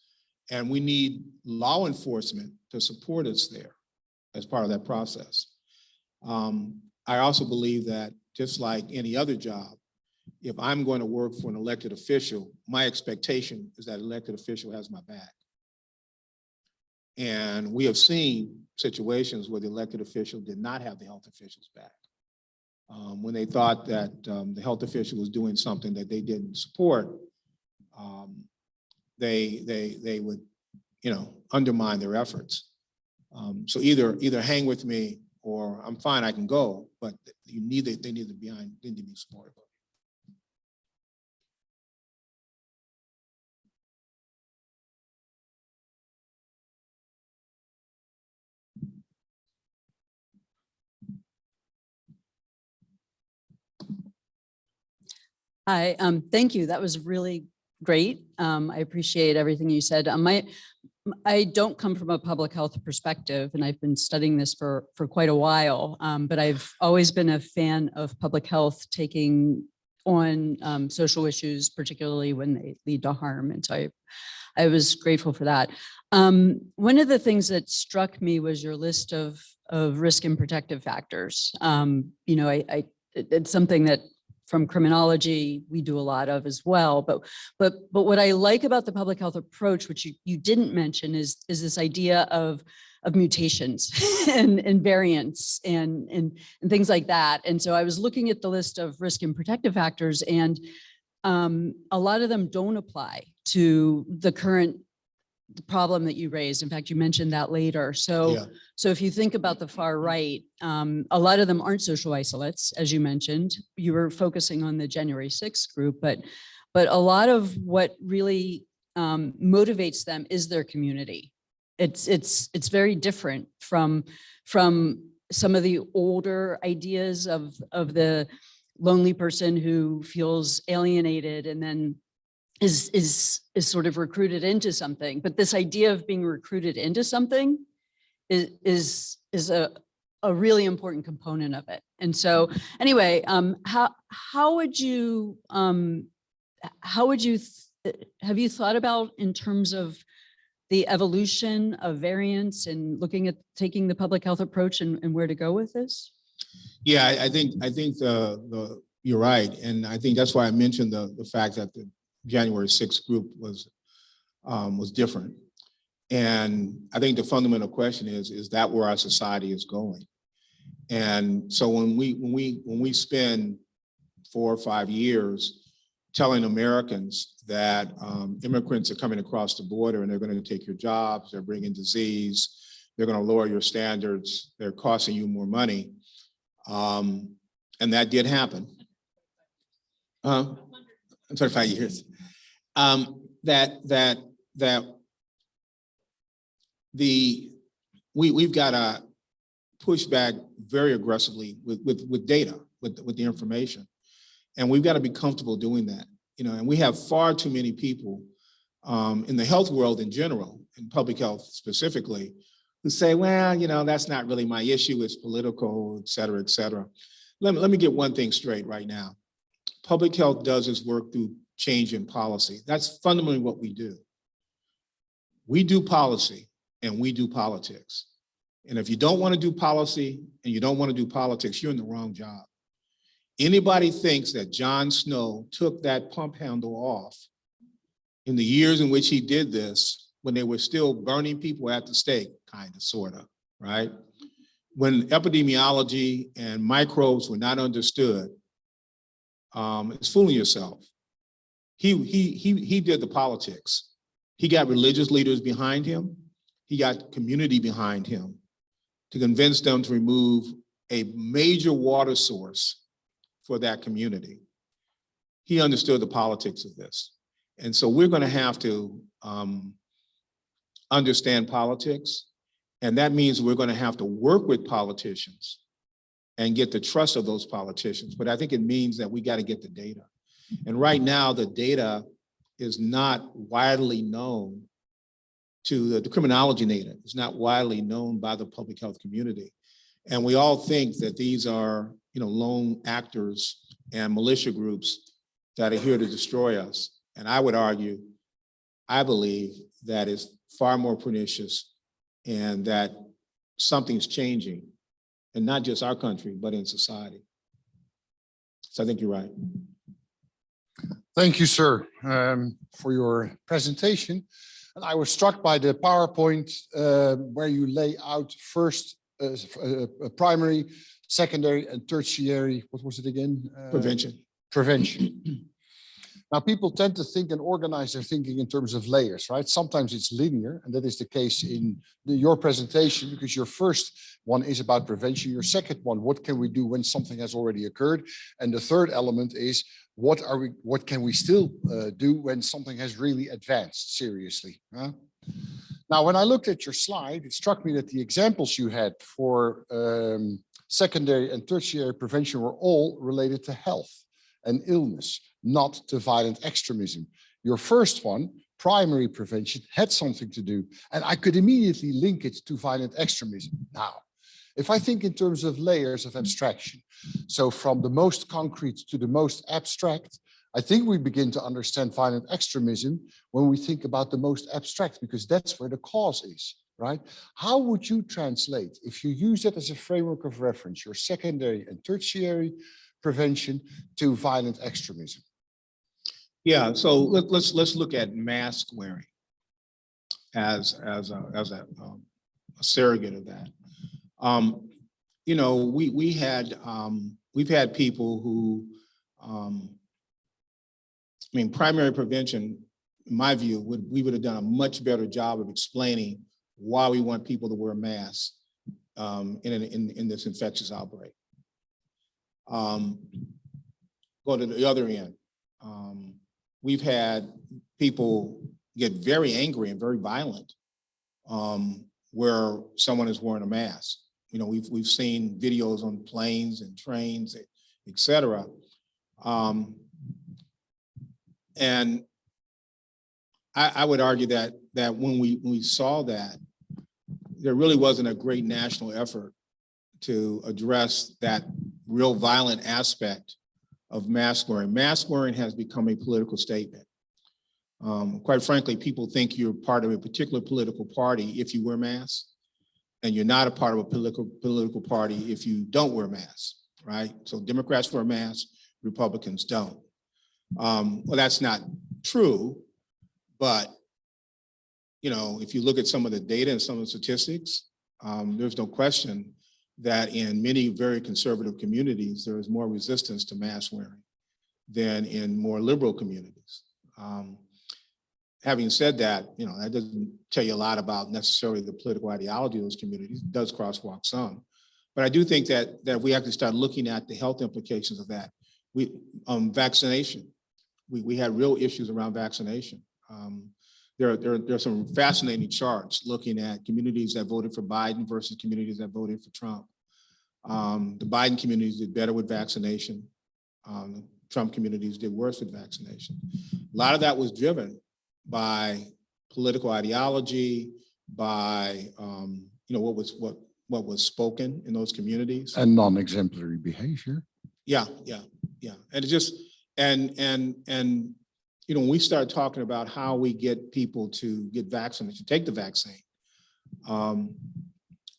And we need law enforcement to support us there as part of that process. I also believe that just like any other job, if I'm going to work for an elected official, my expectation is that elected official has my back. And we have seen situations where the elected official did not have the health official's back. When they thought that the health official was doing something that they didn't support, they would, undermine their efforts. So either hang with me or I'm fine, I can go, but they need to be supportive. Hi, thank you. That was really great. I appreciate everything you said. I don't come from a public health perspective, and I've been studying this for quite a while, but I've always been a fan of public health taking on social issues, particularly when they lead to harm. And so I was grateful for that. One of the things that struck me was your list of risk and protective factors. It's something that from criminology, we do a lot of as well. But what I like about the public health approach, which you didn't mention, is this idea of mutations and variants and things like that. And so I was looking at the list of risk and protective factors, and a lot of them don't apply to the current problem that you raised. In fact, you mentioned that later. So if you think about the far right, a lot of them aren't social isolates, as you mentioned. You were focusing on the January 6th group, but a lot of what really motivates them is their community. It's very different from some of the older ideas of the lonely person who feels alienated and then is sort of recruited into something. But this idea of being recruited into something is a really important component of it. And so anyway, how would you have you thought about in terms of the evolution of variants and looking at taking the public health approach and where to go with this? Yeah, I think you're right. And I think that's why I mentioned the fact that the January 6th group was different. And I think the fundamental question is that where our society is going? And so when we spend 4 or 5 years telling Americans that immigrants are coming across the border and they're going to take your jobs, they're bringing disease, they're going to lower your standards, they're costing you more money, and that did happen. 25 years. We've got to push back very aggressively with data, with the information. And we've got to be comfortable doing that. And we have far too many people in the health world in general, in public health specifically, who say, well, that's not really my issue, it's political, et cetera, et cetera. Let me get one thing straight right now. Public health does its work through change in policy. That's fundamentally what we do. We do policy and we do politics. And if you don't want to do policy and you don't want to do politics, you're in the wrong job. Anybody thinks that Jon Snow took that pump handle off in the years in which he did this, when they were still burning people at the stake, kind of, sort of, right? When epidemiology and microbes were not understood, it's fooling yourself. He did the politics. He got religious leaders behind him. He got community behind him to convince them to remove a major water source for that community. He understood the politics of this. And so we're going to have to understand politics. And that means we're going to have to work with politicians and get the trust of those politicians. But I think it means that we got to get the data. And right now, the data is not widely known to the criminology data. It's not widely known by the public health community. And we all think that these are, lone actors and militia groups that are here to destroy us. And I would argue, I believe that is far more pernicious and that something's changing, and not just our country, but in society. So I think you're right. Thank you, sir, for your presentation. And I was struck by the PowerPoint where you lay out first primary, secondary, and tertiary. What was it again? Prevention. Prevention. Now, people tend to think and organize their thinking in terms of layers, right? Sometimes it's linear, and that is the case in your presentation, because your first one is about prevention. Your second one, what can we do when something has already occurred? And the third element is, what can we still do when something has really advanced seriously? Huh? Now, when I looked at your slide, it struck me that the examples you had for secondary and tertiary prevention were all related to health and illness, not to violent extremism. Your first one, primary prevention, had something to do, and I could immediately link it to violent extremism. Now, if I think in terms of layers of abstraction, so from the most concrete to the most abstract, I think we begin to understand violent extremism when we think about the most abstract, because that's where the cause is, right? How would you translate, if you use that as a framework of reference, your secondary and tertiary prevention to violent extremism? Yeah, so let's look at mask wearing as a surrogate of that. We've had people who, primary prevention, in my view, we would have done a much better job of explaining why we want people to wear masks in this infectious outbreak. Go to the other end. We've had people get very angry and very violent where someone is wearing a mask. We've seen videos on planes and trains, et cetera. And I would argue that when we saw that, there really wasn't a great national effort to address that real violent aspect of mask wearing. Mask wearing has become a political statement. Quite frankly, people think you're part of a particular political party if you wear masks, and you're not a part of a political party if you don't wear masks, right? So Democrats wear masks, Republicans don't. Well, that's not true, but if you look at some of the data and some of the statistics, there's no question that in many very conservative communities, there is more resistance to mask wearing than in more liberal communities. Having said that, that doesn't tell you a lot about necessarily the political ideology of those communities. It does crosswalk some. But I do think that we have to start looking at the health implications of that. Vaccination. We had real issues around vaccination. There are some fascinating charts looking at communities that voted for Biden versus communities that voted for Trump. The Biden communities did better with vaccination. Trump communities did worse with vaccination. A lot of that was driven by political ideology, by what was spoken in those communities. And non-exemplary behavior. Yeah. And it just when we start talking about how we get people to get vaccinated, to take the vaccine,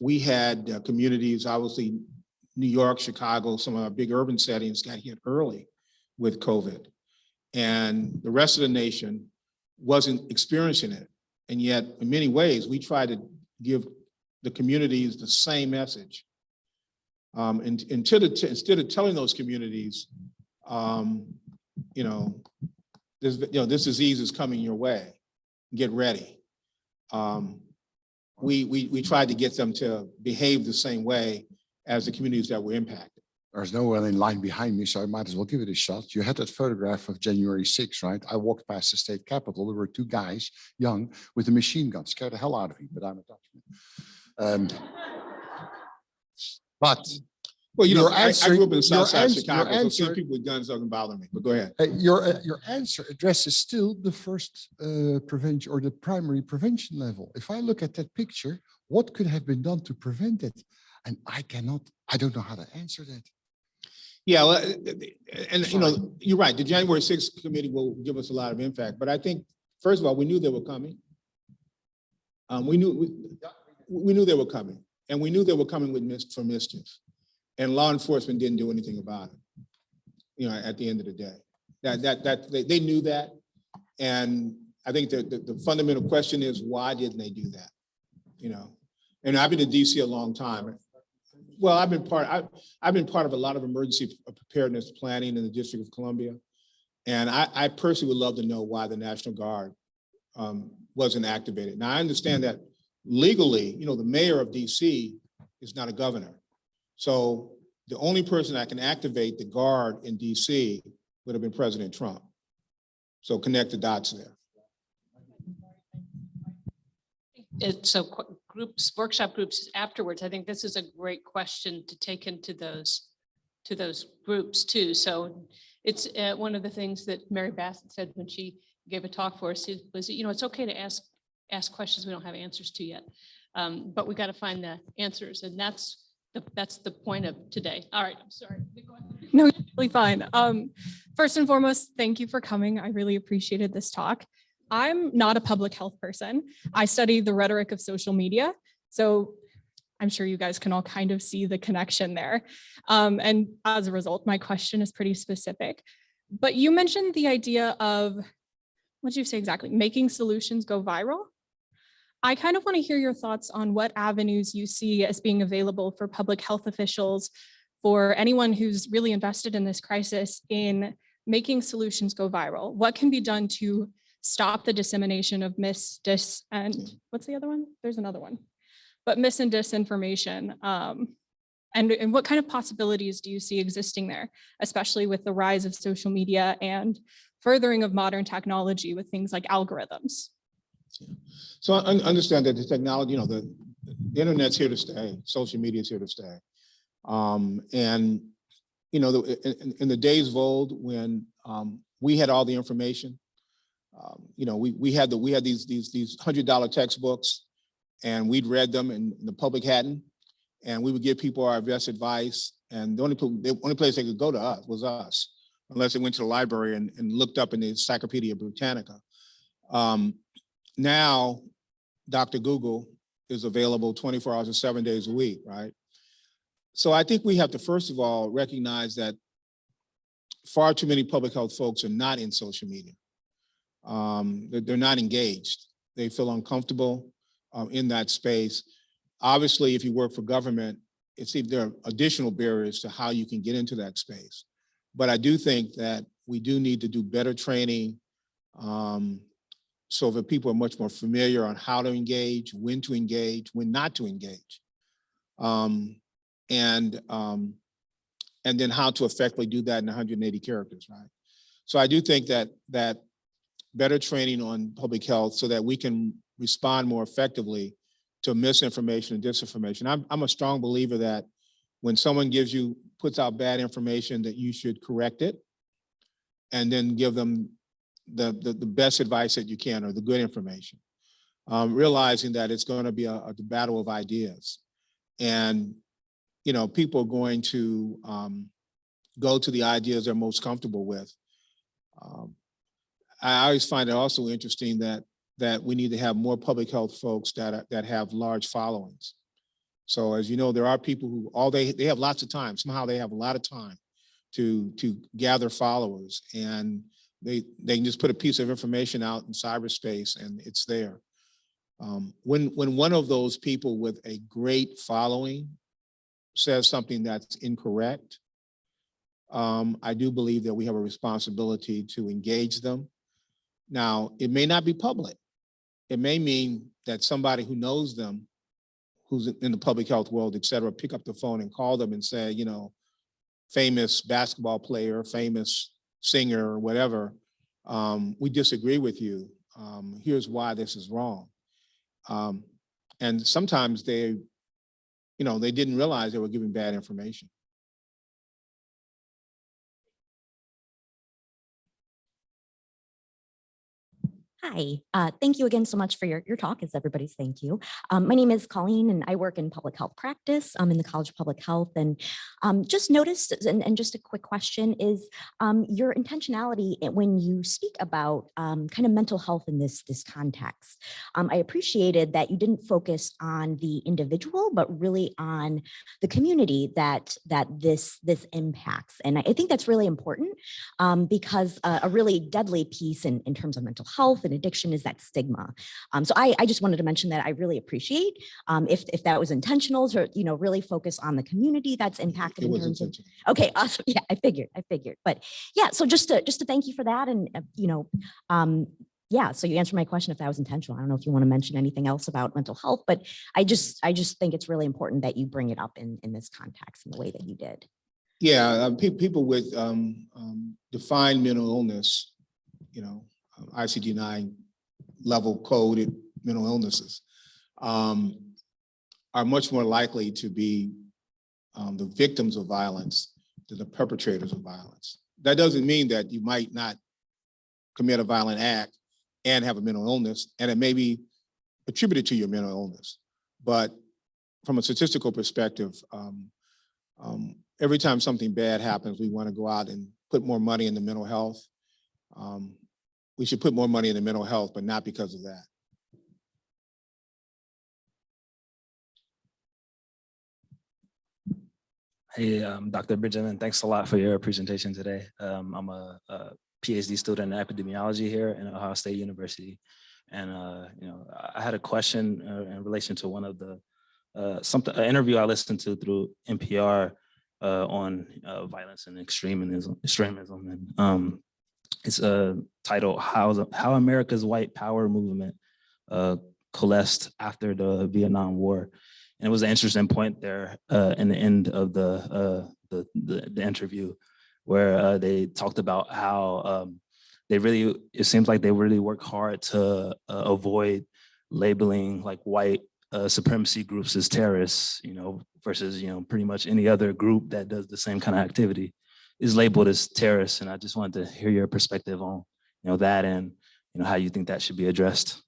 we had communities, obviously New York, Chicago, some of our big urban settings got hit early with COVID, and the rest of the nation wasn't experiencing it. And yet, in many ways, we try to give the communities the same message. And instead of telling those communities, this disease is coming your way, get ready. We tried to get them to behave the same way as the communities that were impacted. There's no one in line behind me, so I might as well give it a shot. You had that photograph of January 6th, right? I walked past the state capitol. There were two guys, young, with a machine gun. Scared the hell out of me, but I'm a Dutchman. But well, I grew up in the south side of Chicago, so seeing people with guns doesn't bother me, but go ahead. Your answer addresses still the first prevention or the primary prevention level. If I look at that picture, what could have been done to prevent it? And I don't know how to answer that. Yeah, well, and you're right. The January 6th committee will give us a lot of impact, but I think, first of all, we knew they were coming. We knew they were coming, and we knew they were coming for mischief, and law enforcement didn't do anything about it. At the end of the day, they knew that, and I think the fundamental question is, why didn't they do that? And I've been in DC a long time. Well, I've been part of a lot of emergency preparedness planning in the District of Columbia, and I personally would love to know why the National Guard wasn't activated. Now, I understand that legally, the mayor of DC is not a governor, so the only person that can activate the Guard in DC would have been President Trump. So connect the dots there. Workshop groups afterwards, I think this is a great question to take into those groups too. So it's one of the things that Mary Bassett said when she gave a talk for us was, it's okay to ask questions we don't have answers to yet, but we got to find the answers, and that's the point of today. All right, I'm sorry. Go ahead. No, you're really fine. First and foremost, thank you for coming. I really appreciated this talk. I'm not a public health person. I study the rhetoric of social media. So I'm sure you guys can all kind of see the connection there. And as a result, my question is pretty specific. But you mentioned the idea of, what did you say exactly? Making solutions go viral. I kind of want to hear your thoughts on what avenues you see as being available for public health officials, for anyone who's really invested in this crisis, in making solutions go viral. What can be done to stop the dissemination of dis, and what's the other one? There's another one, but mis and disinformation. And what kind of possibilities do you see existing there, especially with the rise of social media and furthering of modern technology with things like algorithms? So I understand that the technology, the internet's here to stay, social media is here to stay. And in the days of old when we had all the information, we had these $100 textbooks, and we'd read them, and the public hadn't, and we would give people our best advice, and the only place they could go to was us, unless they went to the library and looked up in the Encyclopedia Britannica. Now, Dr. Google is available 24 hours and 7 days a week, right? So I think we have to, first of all, recognize that far too many public health folks are not in social media. They're not engaged. They feel uncomfortable in that space. Obviously, if you work for government, there are additional barriers to how you can get into that space. But I do think that we do need to do better training so that people are much more familiar on how to engage, when not to engage, and then how to effectively do that in 180 characters, right? So I do think that better training on public health so that we can respond more effectively to misinformation and disinformation. I'm a strong believer that when someone puts out bad information, that you should correct it and then give them the best advice that you can, or the good information, realizing that it's going to be a battle of ideas. And, people are going to go to the ideas they're most comfortable with. I always find it also interesting that we need to have more public health folks that have large followings. So as you know, there are people who they have lots of time. Somehow they have a lot of time to gather followers, and they can just put a piece of information out in cyberspace and it's there. When one of those people with a great following says something that's incorrect, I do believe that we have a responsibility to engage them. Now, it may not be public. It may mean that somebody who knows them, who's in the public health world, et cetera, pick up the phone and call them and say, famous basketball player, famous singer, or whatever, we disagree with you. Here's why this is wrong. And sometimes they didn't realize they were giving bad information. Hi, thank you again so much for your talk, as everybody's thank you. My name is Colleen and I work in public health practice in the College of Public Health, and just noticed, and just a quick question is your intentionality when you speak about kind of mental health in this context. I appreciated that you didn't focus on the individual, but really on the community that this impacts. And I think that's really important because a really deadly piece in terms of mental health and addiction is that stigma. So I just wanted to mention that I really appreciate if that was intentional to really focus on the community that's impacted in terms of. Okay, awesome. Yeah, I figured. But yeah, so just to thank you for that, and yeah, so you answered my question if that was intentional. I don't know if you want to mention anything else about mental health, but I just think it's really important that you bring it up in this context in the way that you did. Yeah, people with defined mental illness, ICD-9 level coded mental illnesses, are much more likely to be the victims of violence than the perpetrators of violence. That doesn't mean that you might not commit a violent act and have a mental illness, and it may be attributed to your mental illness. But from a statistical perspective, every time something bad happens, we want to go out and put more money into mental health. We should put more money into mental health, but not because of that. Hey, Dr. Benjamin, thanks a lot for your presentation today. I'm a PhD student in epidemiology here in Ohio State University. And, I had a question in relation to one of the, an interview I listened to through NPR on violence and extremism. And it's titled How America's White Power Movement Coalesced After the Vietnam War. And it was an interesting point there in the end of the interview, where they talked about how it seems like they really work hard to avoid labeling like white supremacy groups as terrorists, versus, pretty much any other group that does the same kind of activity is labeled as terrorists. And I just wanted to hear your perspective on, that and, how you think that should be addressed.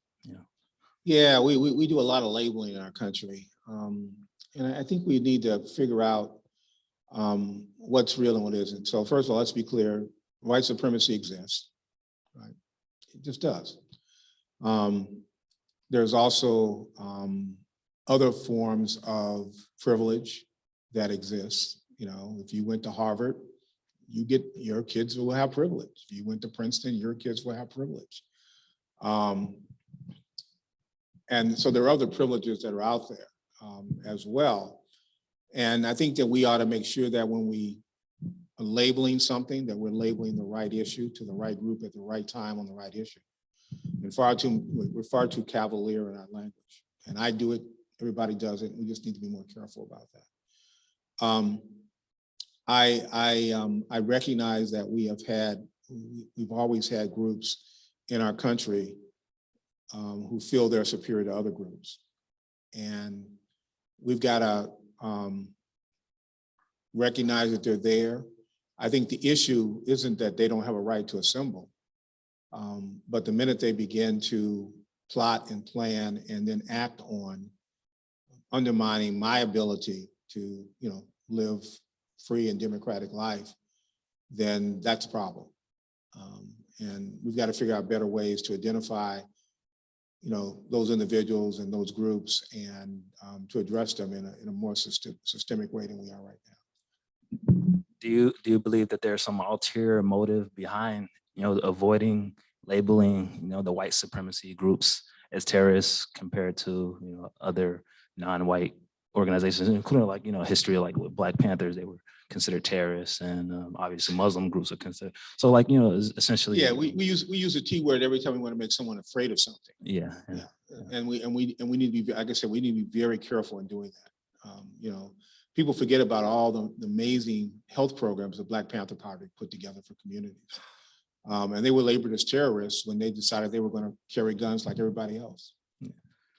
Yeah, we do a lot of labeling in our country. And I think we need to figure out what's real and what isn't. So first of all, let's be clear, white supremacy exists, right? It just does. There's also other forms of privilege that exist. You know, if you went to Harvard, your kids will have privilege. If you went to Princeton, your kids will have privilege. And so there are other privileges that are out there as well. And I think that we ought to make sure that when we are labeling something, that we're labeling the right issue to the right group at the right time on the right issue. And we're far too cavalier in our language. And I do it, everybody does it. We just need to be more careful about that. I recognize that we've always had groups in our country who feel they're superior to other groups. And we've got to recognize that they're there. I think the issue isn't that they don't have a right to assemble, but the minute they begin to plot and plan and then act on undermining my ability to, live free and democratic life, then that's a problem. And we've got to figure out better ways to identify, those individuals and those groups and to address them in a more systemic way than we are right now. Do you believe that there's some ulterior motive behind, avoiding labeling, the white supremacy groups as terrorists compared to, other non-white organizations, including history, like with Black Panthers, they were considered terrorists, and obviously Muslim groups are considered. So essentially. Yeah, we use a T word every time we want to make someone afraid of something. Yeah. And we need to be, like I said, we need to be very careful in doing that. People forget about all the amazing health programs that Black Panther Party put together for communities. And they were labeled as terrorists when they decided they were going to carry guns like everybody else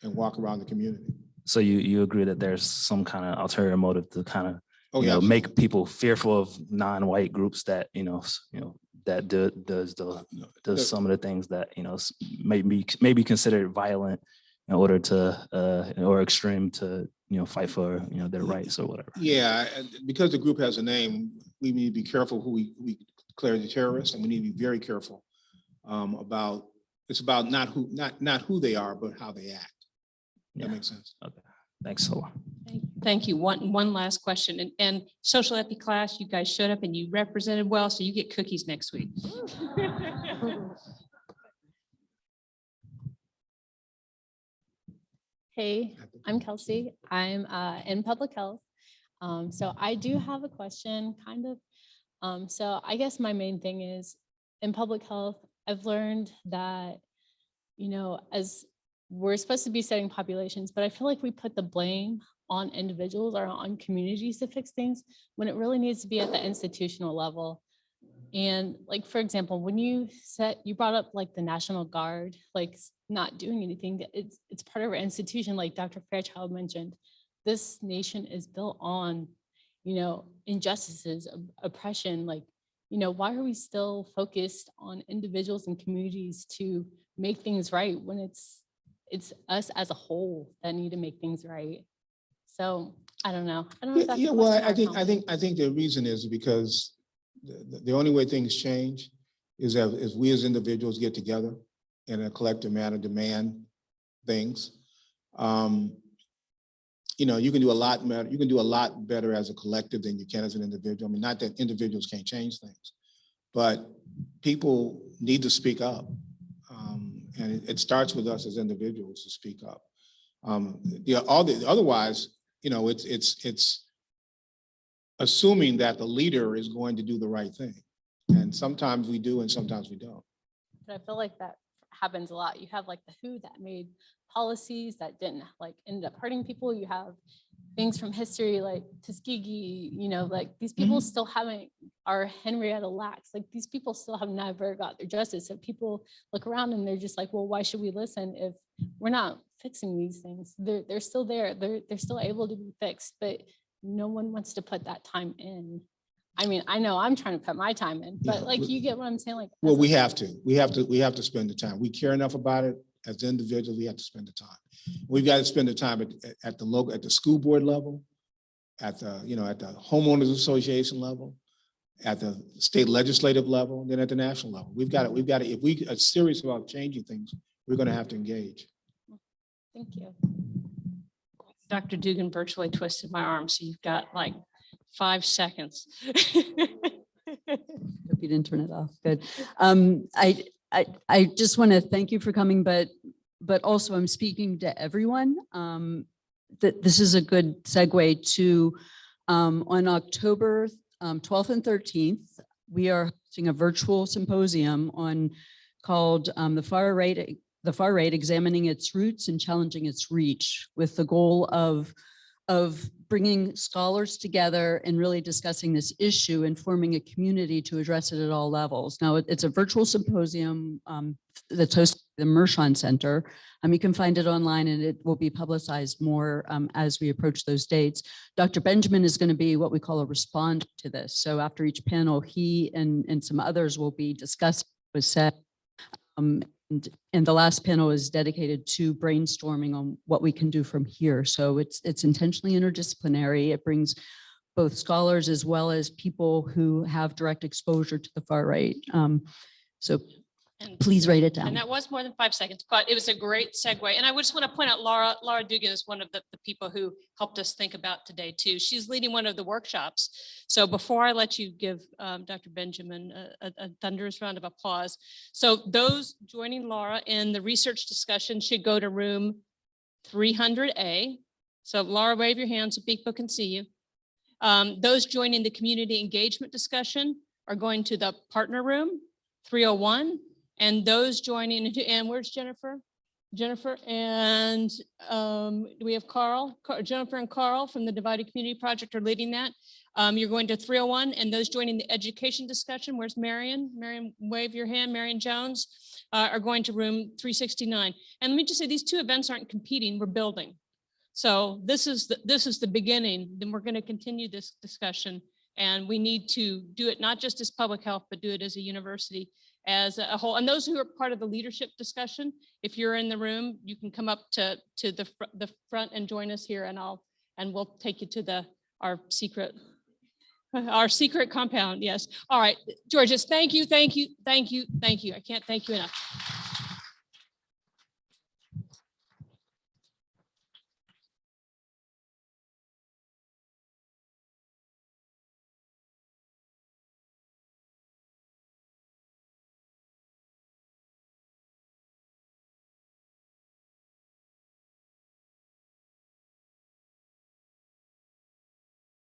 and walk around the community. So you agree that there's some kind of ulterior motive to kind of make people fearful of non-white groups that that does some of the things that may be considered violent in order to or extreme to fight for their rights or whatever. Yeah, because the group has a name, we need to be careful who we declare the terrorists, and we need to be very careful about. It's about not who they are, but how they act. That makes sense. Okay, thanks a lot. Thank you. One last question. And social ep class, you guys showed up and you represented well, so you get cookies next week. Hey, I'm Kelsey. I'm in public health. So I do have a question, kind of. So I guess my main thing is in public health, I've learned that, as we're supposed to be studying populations, but I feel like we put the blame on individuals or on communities to fix things when it really needs to be at the institutional level. And like, for example, when you brought up like the National Guard, like not doing anything, it's part of our institution. Like Dr. Fairchild mentioned, this nation is built on, injustices, oppression. Like, why are we still focused on individuals and communities to make things right when it's us as a whole that need to make things right? So I don't know. I don't know if that's well, I think the reason is because the only way things change is as we as individuals get together in a collective manner, demand things. You can do a lot better. You can do a lot better as a collective than you can as an individual. I mean, not that individuals can't change things, but people need to speak up. And it starts with us as individuals to speak up. Otherwise, it's assuming that the leader is going to do the right thing. And sometimes we do, and sometimes we don't. But I feel like that happens a lot. You have like the WHO that made policies that didn't end up hurting people. You have things from history like Tuskegee, like these people still are Henrietta Lacks, like these people still have never got their justice. So people look around and they're just like, well, why should we listen if we're not fixing these things? They're still there. They're still able to be fixed, but no one wants to put that time in. I mean, I know I'm trying to put my time in, but you get what I'm saying? Like, well, we have to spend the time. We care enough about it as individuals. We have to spend the time. We've got to spend the time at the school board level, at the homeowners association level, at the state legislative level, then at the national level. We've got to, if we are serious about changing things, we're going to have to engage. Thank you. Dr. Dugan virtually twisted my arm, so you've got like 5 seconds. Hope you didn't turn it off. Good. I just want to thank you for coming, but also I'm speaking to everyone. That this is a good segue to on October 12th and 13th, we are hosting a virtual symposium called the Far Right, Examining Its Roots and Challenging Its Reach, with the goal of bringing scholars together and really discussing this issue and forming a community to address it at all levels. Now, it's a virtual symposium that's hosted by the Mershon Center. You can find it online, and it will be publicized more as we approach those dates. Dr. Benjamin is going to be what we call a respond to this. So after each panel, he and some others will be discussing what was said. And the last panel is dedicated to brainstorming on what we can do from here. So it's intentionally interdisciplinary. It brings both scholars as well as people who have direct exposure to the far right. So please write it down. And that was more than 5 seconds, but it was a great segue. And I just want to point out Laura Dugan is one of the people who helped us think about today too. She's leading one of the workshops. So before I let you give Dr. Benjamin a thunderous round of applause. So those joining Laura in the research discussion should go to room 300A. So Laura, wave your hand so people can see you. Those joining the community engagement discussion are going to the partner room 301. And those joining, and where's Jennifer? Jennifer and do we have Carl? Jennifer and Carl from the Divided Community Project are leading that. You're going to 301, and those joining the education discussion, where's Marion? Marion, wave your hand. Marion Jones are going to room 369. And let me just say, these two events aren't competing, we're building. So this is the beginning. Then we're going to continue this discussion, and we need to do it not just as public health, but do it as a university as a whole. And those who are part of the leadership discussion, if you're in the room, you can come up to the front and join us here, and we'll take you to our secret compound. Yes. All right, Georges, thank you. I can't thank you enough.